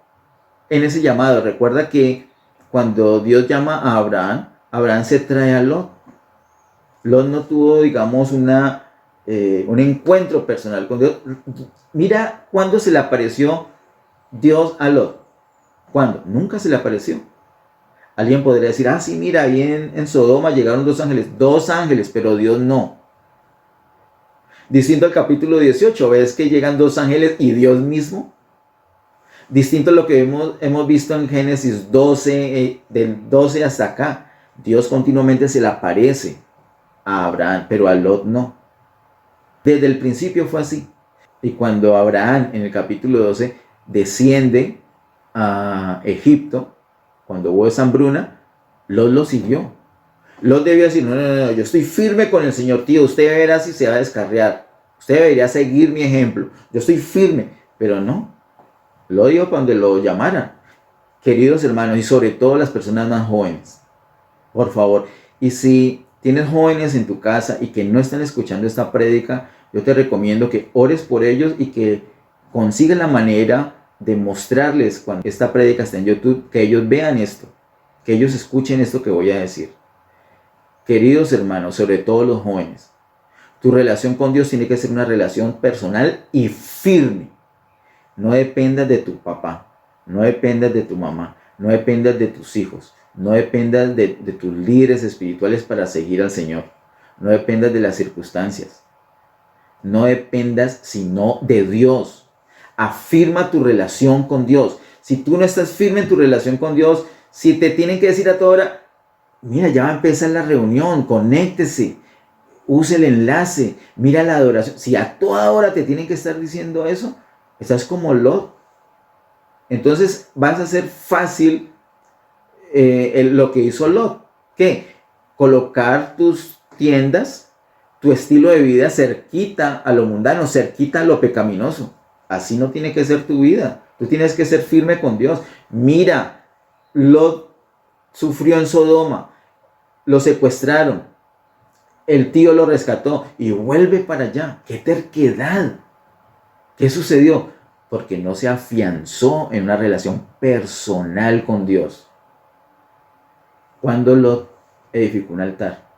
en ese llamado. Recuerda que cuando Dios llama a Abraham, Abraham se trae a Lot. Lot no tuvo, digamos, un encuentro personal con Dios. Mira cuándo se le apareció Dios a Lot. ¿Cuándo? Nunca se le apareció. Alguien podría decir, sí, mira, ahí en Sodoma llegaron dos ángeles, pero Dios no. Distinto al capítulo 18, ves que llegan dos ángeles y Dios mismo. Distinto a lo que hemos visto en Génesis 12, del 12 hasta acá. Dios continuamente se le aparece a Abraham, pero a Lot no. Desde el principio fue así. Y cuando Abraham, en el capítulo 12, desciende a Egipto, cuando hubo esa hambruna, Lot lo siguió. Lot debió decir, no, yo estoy firme con el Señor, tío, usted verá si se va a descarriar. Usted debería seguir mi ejemplo. Yo estoy firme. Pero no, lo dijo cuando lo llamaran. Queridos hermanos, y sobre todo las personas más jóvenes, por favor, y si tienes jóvenes en tu casa y que no están escuchando esta prédica, yo te recomiendo que ores por ellos y que consigas la manera de mostrarles cuando esta prédica está en YouTube, que ellos vean esto, que ellos escuchen esto que voy a decir. Queridos hermanos, sobre todo los jóvenes, tu relación con Dios tiene que ser una relación personal y firme. No dependas de tu papá, no dependas de tu mamá, no dependas de tus hijos, no dependas de tus líderes espirituales para seguir al Señor. No dependas de las circunstancias. No dependas sino de Dios. Afirma tu relación con Dios. Si tú no estás firme en tu relación con Dios, si te tienen que decir a toda hora, mira, ya va a empezar la reunión, conéctese, use el enlace, mira la adoración. Si a toda hora te tienen que estar diciendo eso, estás como Lot. Entonces vas a hacer fácil lo que hizo Lot. ¿Qué? Colocar tus tiendas, tu estilo de vida cerquita a lo mundano, cerquita a lo pecaminoso. Así no tiene que ser tu vida. Tú tienes que ser firme con Dios. Mira, Lot sufrió en Sodoma, lo secuestraron, el tío lo rescató y vuelve para allá. ¡Qué terquedad! ¿Qué sucedió? Porque no se afianzó en una relación personal con Dios. Cuando Lot edificó un altar,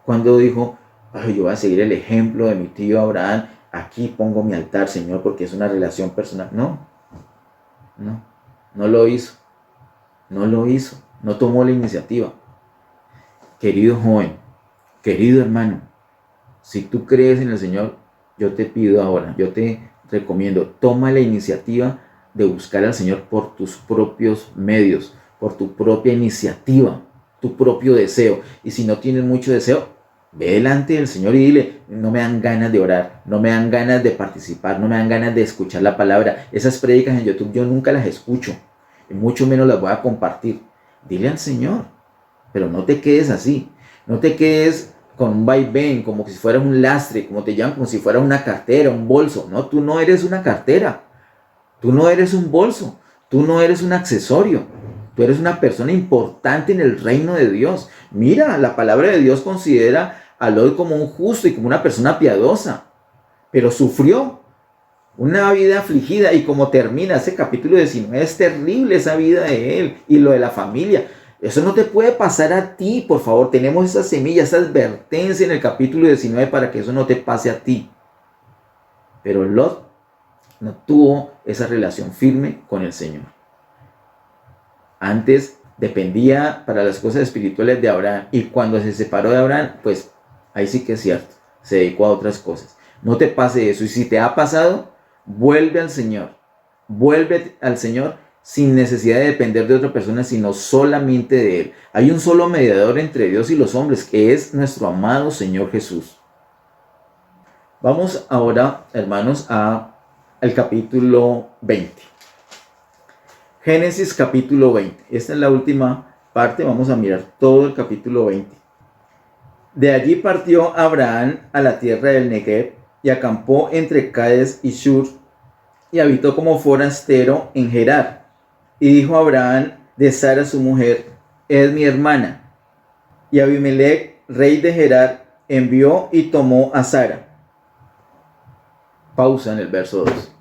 cuando dijo, yo voy a seguir el ejemplo de mi tío Abraham, aquí pongo mi altar, Señor, porque es una relación personal. No lo hizo. No tomó la iniciativa. Querido joven, querido hermano, si tú crees en el Señor, yo te pido ahora, yo te recomiendo, toma la iniciativa de buscar al Señor por tus propios medios, por tu propia iniciativa, tu propio deseo. Y si no tienes mucho deseo, ve delante del Señor y dile, no me dan ganas de orar, no me dan ganas de participar, no me dan ganas de escuchar la palabra. Esas prédicas en YouTube yo nunca las escucho, y mucho menos las voy a compartir. Dile al Señor, pero no te quedes así, no te quedes con un vaivén, como si fueras un lastre, como te llaman, como si fuera una cartera, un bolso. No, tú no eres una cartera, tú no eres un bolso, tú no eres un accesorio, tú eres una persona importante en el reino de Dios. Mira, la palabra de Dios considera a Lot como un justo y como una persona piadosa, pero sufrió una vida afligida, y como termina ese capítulo 19, es terrible esa vida de él y lo de la familia. Eso no te puede pasar a ti, por favor. Tenemos esa semilla, esa advertencia en el capítulo 19 para que eso no te pase a ti. Pero Lot no tuvo esa relación firme con el Señor. Antes dependía para las cosas espirituales de Abraham, y cuando se separó de Abraham, pues ahí sí que es cierto, se dedicó a otras cosas. No te pase eso, y si te ha pasado, vuelve al Señor sin necesidad de depender de otra persona, sino solamente de Él. Hay un solo mediador entre Dios y los hombres, que es nuestro amado Señor Jesús. Vamos ahora, hermanos, al capítulo 20. Génesis capítulo 20. Esta es la última parte, vamos a mirar todo el capítulo 20. De allí partió Abraham a la tierra del Negev y acampó entre Cades y Shur, y habitó como forastero en Gerar. Y dijo Abraham de Sara su mujer, es mi hermana. Y Abimelech, rey de Gerar, envió y tomó a Sara. Pausa en el verso 2.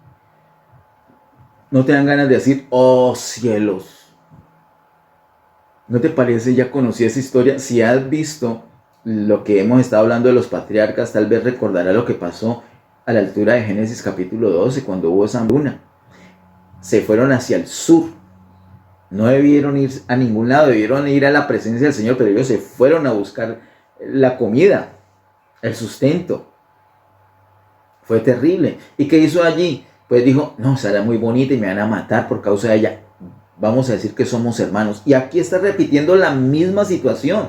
¿No te dan ganas de decir, oh cielos? ¿No te parece? Ya conocí esa historia. Si has visto lo que hemos estado hablando de los patriarcas, tal vez recordará lo que pasó a la altura de Génesis capítulo 12, cuando hubo esa hambruna. Se fueron hacia el sur. No debieron ir a ningún lado, debieron ir a la presencia del Señor, pero ellos se fueron a buscar la comida, el sustento. Fue terrible. ¿Y qué hizo allí? Pues dijo, no, Sara es muy bonita y me van a matar por causa de ella. Vamos a decir que somos hermanos. Y aquí está repitiendo la misma situación.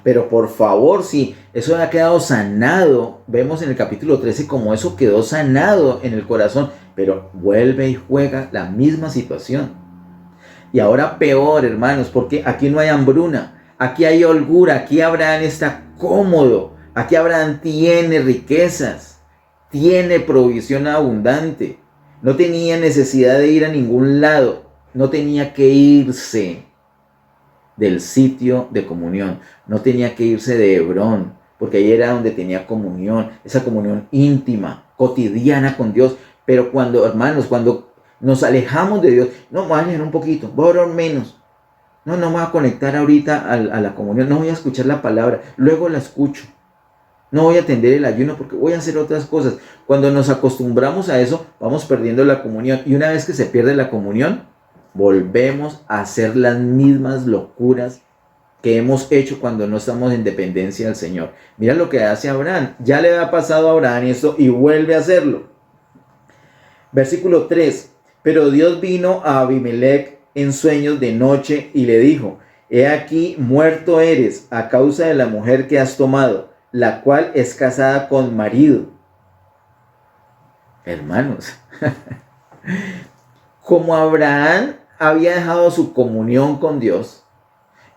Pero por favor, si eso ha quedado sanado, vemos en el capítulo 13 como eso quedó sanado en el corazón, pero vuelve y juega la misma situación. Y ahora peor, hermanos, porque aquí no hay hambruna, aquí hay holgura, aquí Abraham está cómodo, aquí Abraham tiene riquezas, tiene provisión abundante, no tenía necesidad de ir a ningún lado, no tenía que irse del sitio de comunión, no tenía que irse de Hebrón, porque ahí era donde tenía comunión, esa comunión íntima, cotidiana con Dios. Pero cuando, hermanos, cuando nos alejamos de Dios, no, voy a alejar un poquito, voy a orar menos, no me voy a conectar ahorita a la comunión, no voy a escuchar la palabra, luego la escucho, no voy a atender el ayuno porque voy a hacer otras cosas. Cuando nos acostumbramos a eso, vamos perdiendo la comunión, y una vez que se pierde la comunión, volvemos a hacer las mismas locuras que hemos hecho cuando no estamos en dependencia del Señor. Mira lo que hace Abraham. Ya le ha pasado a Abraham esto y vuelve a hacerlo. Versículo 3. Pero Dios vino a Abimelech en sueños de noche y le dijo: he aquí, muerto eres a causa de la mujer que has tomado, la cual es casada con marido. Hermanos, como Abraham había dejado su comunión con Dios,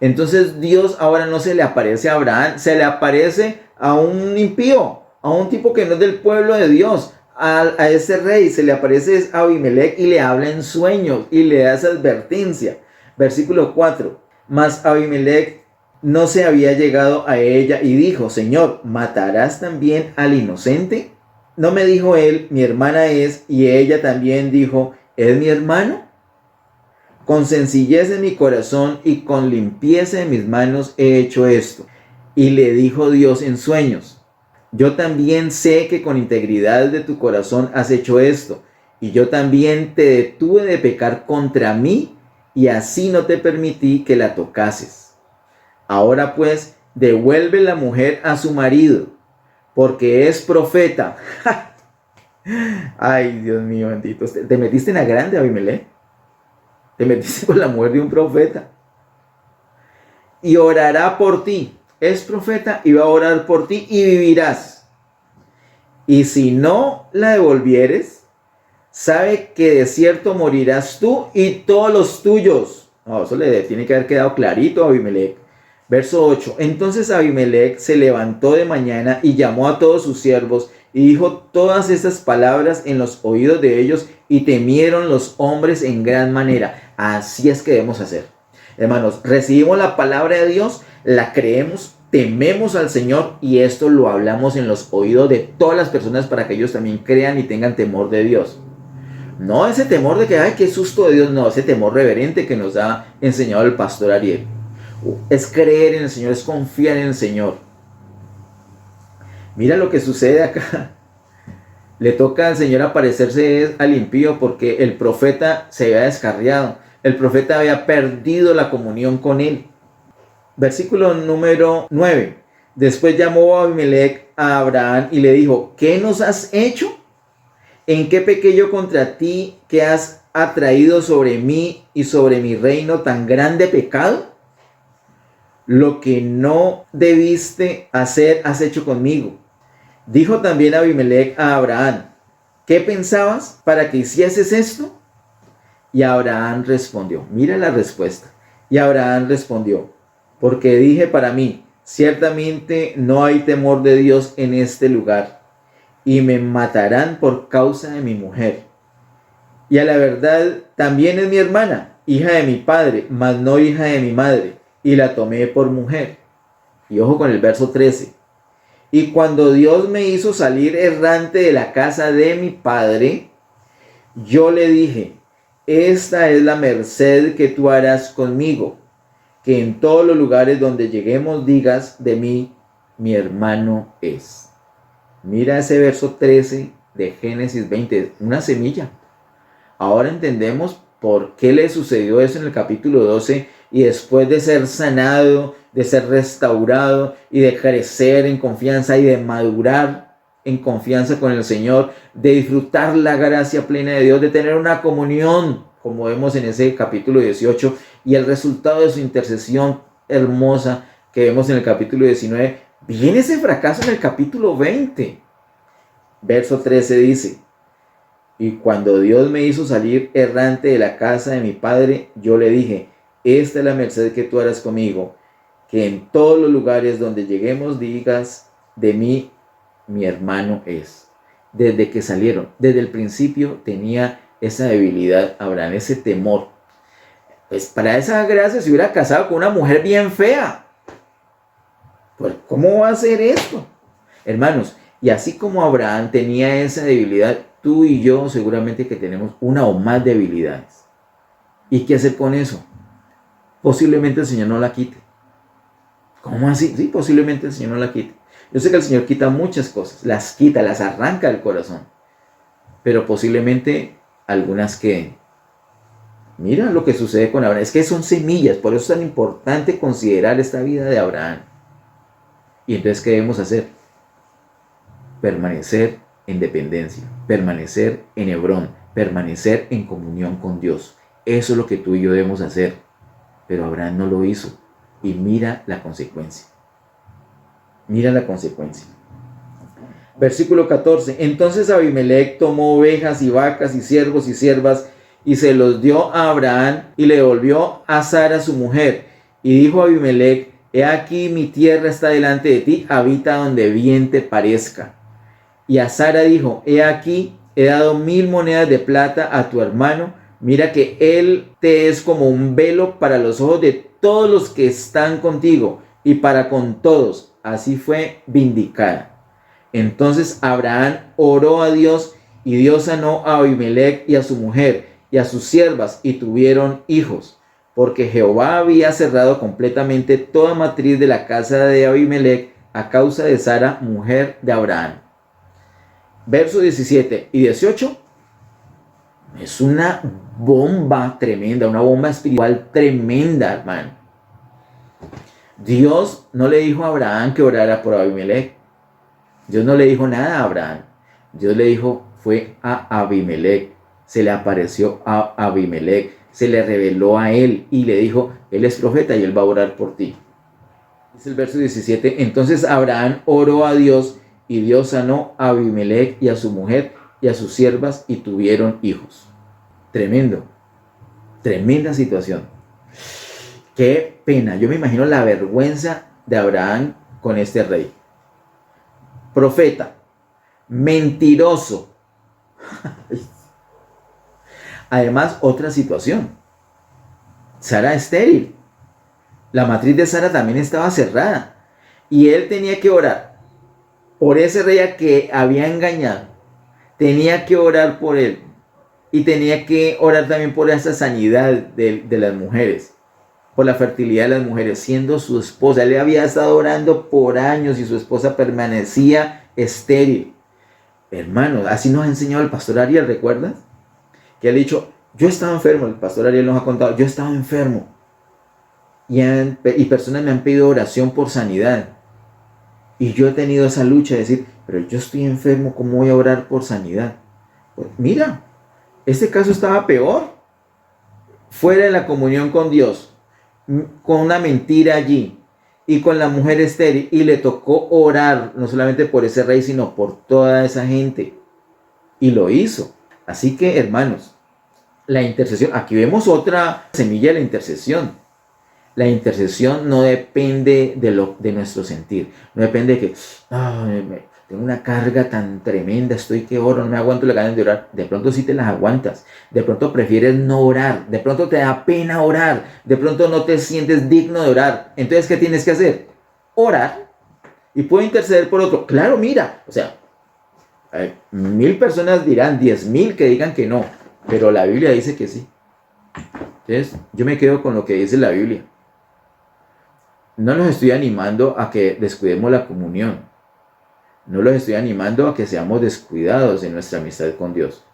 entonces Dios ahora no se le aparece a Abraham, se le aparece a un impío, a un tipo que no es del pueblo de Dios, a ese rey se le aparece a Abimelech y le habla en sueños y le da esa advertencia. Versículo 4. Mas Abimelech no se había llegado a ella y dijo: Señor, ¿matarás también al inocente? ¿No me dijo él, mi hermana es? Y ella también dijo: ¿es mi hermano? Con sencillez de mi corazón y con limpieza de mis manos he hecho esto. Y le dijo Dios en sueños: yo también sé que con integridad de tu corazón has hecho esto, y yo también te detuve de pecar contra mí, y así no te permití que la tocases. Ahora pues, devuelve la mujer a su marido, porque es profeta. Ay, Dios mío bendito, te metiste en la grande, Abimelech. Te metiste con la mujer de un profeta. Y orará por ti. Es profeta y va a orar por ti y vivirás. Y si no la devolvieres, sabe que de cierto morirás tú y todos los tuyos. No, eso le tiene que haber quedado clarito a Abimelech. Verso 8. Entonces Abimelech se levantó de mañana y llamó a todos sus siervos y dijo todas estas palabras en los oídos de ellos, y temieron los hombres en gran manera. Así es que debemos hacer. Hermanos, recibimos la palabra de Dios, la creemos, tememos al Señor, y esto lo hablamos en los oídos de todas las personas para que ellos también crean y tengan temor de Dios. No ese temor de que, ay, qué susto de Dios, no, ese temor reverente que nos ha enseñado el pastor Ariel. Es creer en el Señor, es confiar en el Señor. Mira lo que sucede acá. Le toca al Señor aparecerse al impío porque el profeta se había descarriado. El profeta había perdido la comunión con él. Versículo número 9. Después llamó Abimelech a Abraham y le dijo: ¿qué nos has hecho? ¿En qué pequé yo contra ti, que has atraído sobre mí y sobre mi reino tan grande pecado? Lo que no debiste hacer has hecho conmigo. Dijo también Abimelech a Abraham: ¿qué pensabas para que hicieses esto? Y Abraham respondió, mira la respuesta. Y Abraham respondió: porque dije para mí, ciertamente no hay temor de Dios en este lugar, y me matarán por causa de mi mujer. Y a la verdad también es mi hermana, hija de mi padre, mas no hija de mi madre, y la tomé por mujer. Y ojo con el verso 13. Y cuando Dios me hizo salir errante de la casa de mi padre, yo le dije: esta es la merced que tú harás conmigo, que en todos los lugares donde lleguemos digas de mí, mi hermano es. Mira ese verso 13 de Génesis 20, una semilla. Ahora entendemos por qué le sucedió eso en el capítulo 12, y después de ser sanado, de ser restaurado y de crecer en confianza y de madurar en confianza con el Señor, de disfrutar la gracia plena de Dios, de tener una comunión, como vemos en ese capítulo 18, y el resultado de su intercesión hermosa que vemos en el capítulo 19, viene ese fracaso en el capítulo 20. Verso 13 dice: y cuando Dios me hizo salir errante de la casa de mi padre, yo le dije: esta es la merced que tú harás conmigo, que en todos los lugares donde lleguemos digas de mí, mi hermano es. Desde que salieron, desde el principio tenía esa debilidad Abraham, ese temor. Pues para esa gracia se hubiera casado con una mujer bien fea. Pues, ¿cómo va a ser esto? Hermanos, y así como Abraham tenía esa debilidad, tú y yo seguramente que tenemos una o más debilidades. ¿Y qué hacer con eso? Posiblemente el Señor no la quite. ¿Cómo así? Sí, posiblemente el Señor no la quite. Yo sé que el Señor quita muchas cosas, las quita, las arranca del corazón. Pero posiblemente algunas que... Mira lo que sucede con Abraham. Es que son semillas, por eso es tan importante considerar esta vida de Abraham. Y entonces, ¿qué debemos hacer? Permanecer en dependencia, permanecer en Hebrón, permanecer en comunión con Dios. Eso es lo que tú y yo debemos hacer. Pero Abraham no lo hizo. Y mira la consecuencia. Mira la consecuencia. Versículo 14. Entonces Abimelech tomó ovejas y vacas y siervos y siervas y se los dio a Abraham y le devolvió a Sara su mujer. Y dijo Abimelech: he aquí mi tierra está delante de ti, habita donde bien te parezca. Y a Sara dijo: he aquí, he dado 1000 monedas de plata a tu hermano, mira que él te es como un velo para los ojos de todos los que están contigo y para con todos. Así fue vindicada. Entonces Abraham oró a Dios y Dios sanó a Abimelech y a su mujer y a sus siervas y tuvieron hijos, porque Jehová había cerrado completamente toda matriz de la casa de Abimelech a causa de Sara, mujer de Abraham. Versos 17 y 18 es una bomba tremenda, una bomba espiritual tremenda, hermano. Dios no le dijo a Abraham que orara por Abimelech. Dios no le dijo nada a Abraham. Dios le dijo, fue a Abimelech. Se le apareció a Abimelech. Se le reveló a él y le dijo, él es profeta y él va a orar por ti. Dice el verso 17, entonces Abraham oró a Dios y Dios sanó a Abimelech y a su mujer y a sus siervas y tuvieron hijos. Tremendo. Tremenda situación. Qué pena. Yo me imagino la vergüenza de Abraham con este rey. Profeta, mentiroso. Además, otra situación. Sara estéril. La matriz de Sara también estaba cerrada. Y él tenía que orar por ese rey a que había engañado. Tenía que orar por él. Y tenía que orar también por esa sanidad de las mujeres. Por la fertilidad de las mujeres, siendo su esposa. Él había estado orando por años y su esposa permanecía estéril. Hermanos, así nos ha enseñado el pastor Ariel, ¿recuerdas? Que ha dicho, yo estaba enfermo, el pastor Ariel nos ha contado, yo estaba enfermo. Y personas me han pedido oración por sanidad. Y yo he tenido esa lucha de decir, pero yo estoy enfermo, ¿cómo voy a orar por sanidad? Pues mira, este caso estaba peor. Fuera de la comunión con Dios, con una mentira allí y con la mujer estéril, y le tocó orar no solamente por ese rey sino por toda esa gente, y lo hizo. Así que, hermanos, la intercesión, aquí vemos otra semilla de la intercesión. La intercesión no depende de nuestro sentir, no depende de que tengo una carga tan tremenda, estoy que oro, no me aguanto las ganas de orar. De pronto sí te las aguantas, de pronto prefieres no orar, de pronto te da pena orar, de pronto no te sientes digno de orar. Entonces, ¿qué tienes que hacer? Orar. Y puedo interceder por otro. Claro, mira, o sea, 1000 personas dirán, 10,000 que digan que no, pero la Biblia dice que sí. Entonces, yo me quedo con lo que dice la Biblia. No los estoy animando a que descuidemos la comunión. No los estoy animando a que seamos descuidados en nuestra amistad con Dios.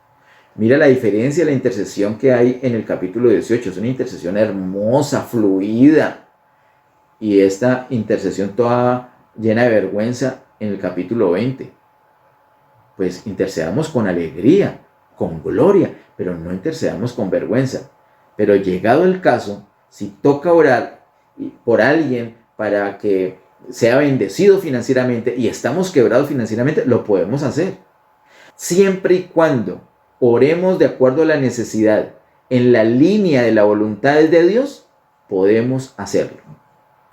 Mira la diferencia de la intercesión que hay en el capítulo 18. Es una intercesión hermosa, fluida. Y esta intercesión toda llena de vergüenza en el capítulo 20. Pues intercedamos con alegría, con gloria, pero no intercedamos con vergüenza. Pero llegado el caso, si toca orar por alguien para que sea bendecido financieramente y estamos quebrados financieramente, lo podemos hacer. Siempre y cuando oremos de acuerdo a la necesidad, en la línea de la voluntad de Dios, podemos hacerlo.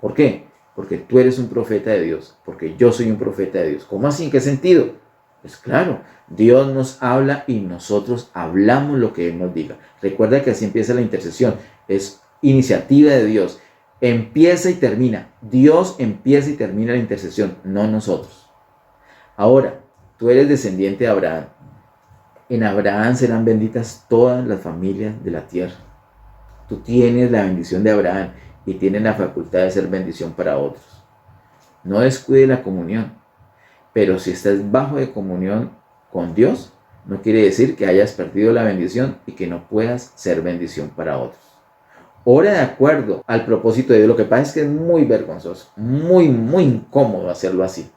¿Por qué? porque tú eres un profeta de Dios, porque yo soy un profeta de Dios. ¿Cómo así? ¿En qué sentido? Pues claro, Dios nos habla y nosotros hablamos lo que Él nos diga. Recuerda que así empieza la intercesión, es iniciativa de Dios. Empieza y termina. Dios empieza y termina la intercesión, no nosotros. Ahora, tú eres descendiente de Abraham. En Abraham serán benditas todas las familias de la tierra. Tú tienes la bendición de Abraham y tienes la facultad de ser bendición para otros. No descuide la comunión, pero si estás bajo de comunión con Dios, no quiere decir que hayas perdido la bendición y que no puedas ser bendición para otros. Ora de acuerdo al propósito de Dios. Lo que pasa es que es muy vergonzoso, muy incómodo hacerlo así.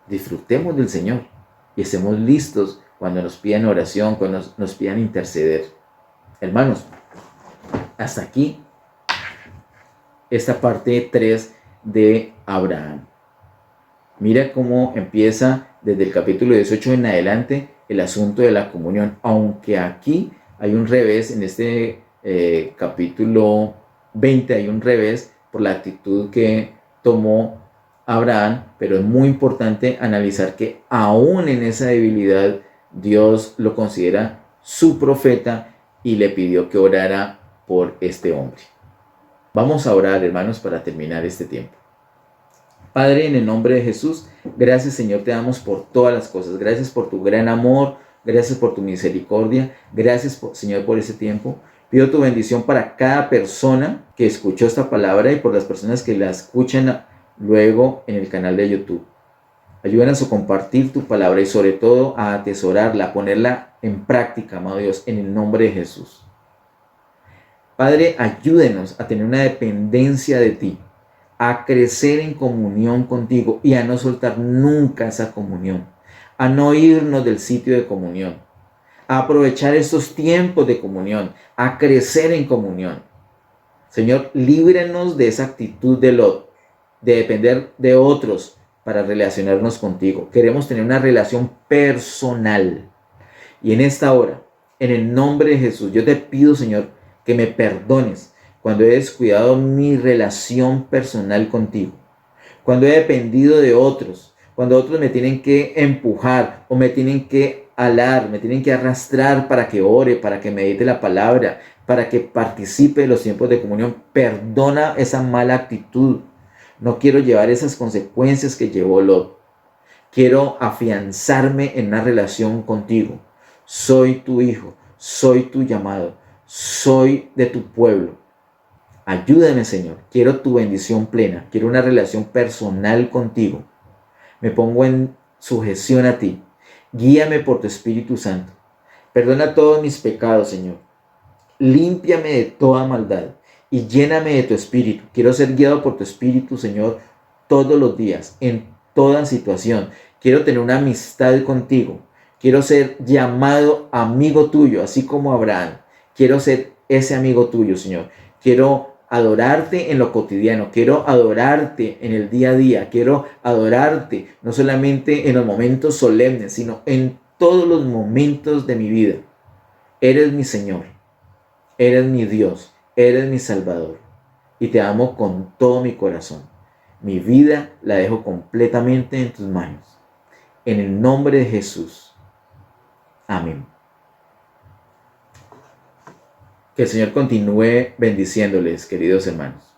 Disfrutemos del Señor y estemos listos cuando nos pidan oración, cuando nos pidan interceder. Hermanos, hasta aquí esta parte 3 de Abraham. Mira cómo empieza desde el capítulo 18 en adelante el asunto de la comunión, aunque aquí hay un revés, en este capítulo 20 hay un revés por la actitud que tomó Abraham, pero es muy importante analizar que aún en esa debilidad Dios lo considera su profeta y le pidió que orara por este hombre. Vamos a orar, hermanos, para terminar este tiempo. Padre, en el nombre de Jesús, gracias, Señor, te damos por todas las cosas. Gracias por tu gran amor, gracias por tu misericordia, gracias, Señor, por ese tiempo. Pido tu bendición para cada persona que escuchó esta palabra y por las personas que la escuchan luego en el canal de YouTube. Ayúdanos a compartir tu palabra y sobre todo a atesorarla, a ponerla en práctica, amado Dios, en el nombre de Jesús. Padre, ayúdenos a tener una dependencia de ti, a crecer en comunión contigo y a no soltar nunca esa comunión, a no irnos del sitio de comunión, a aprovechar estos tiempos de comunión, a crecer en comunión. Señor, líbranos de esa actitud de Lot, de depender de otros para relacionarnos contigo. Queremos tener una relación personal. Y en esta hora, en el nombre de Jesús, yo te pido, Señor, que me perdones cuando he descuidado mi relación personal contigo, cuando he dependido de otros, cuando otros me tienen que empujar o me tienen que alar, me tienen que arrastrar para que ore, para que medite la palabra, para que participe en los tiempos de comunión. Perdona esa mala actitud. No quiero llevar esas consecuencias que llevó Lot. Quiero afianzarme en una relación contigo. Soy tu hijo, soy tu llamado, soy de tu pueblo. Ayúdame, Señor. Quiero tu bendición plena. Quiero una relación personal contigo. Me pongo en sujeción a ti. Guíame por tu Espíritu Santo. Perdona todos mis pecados, Señor. Límpiame de toda maldad y lléname de tu Espíritu. Quiero ser guiado por tu Espíritu, Señor, todos los días, en toda situación. Quiero tener una amistad contigo. Quiero ser llamado amigo tuyo, así como Abraham. Quiero ser ese amigo tuyo, Señor. Quiero adorarte en lo cotidiano. Quiero adorarte en el día a día. Quiero adorarte no solamente en los momentos solemnes, sino en todos los momentos de mi vida. Eres mi Señor. Eres mi Dios. Eres mi Salvador. Y te amo con todo mi corazón. Mi vida la dejo completamente en tus manos. En el nombre de Jesús. Amén. Que el Señor continúe bendiciéndoles, queridos hermanos.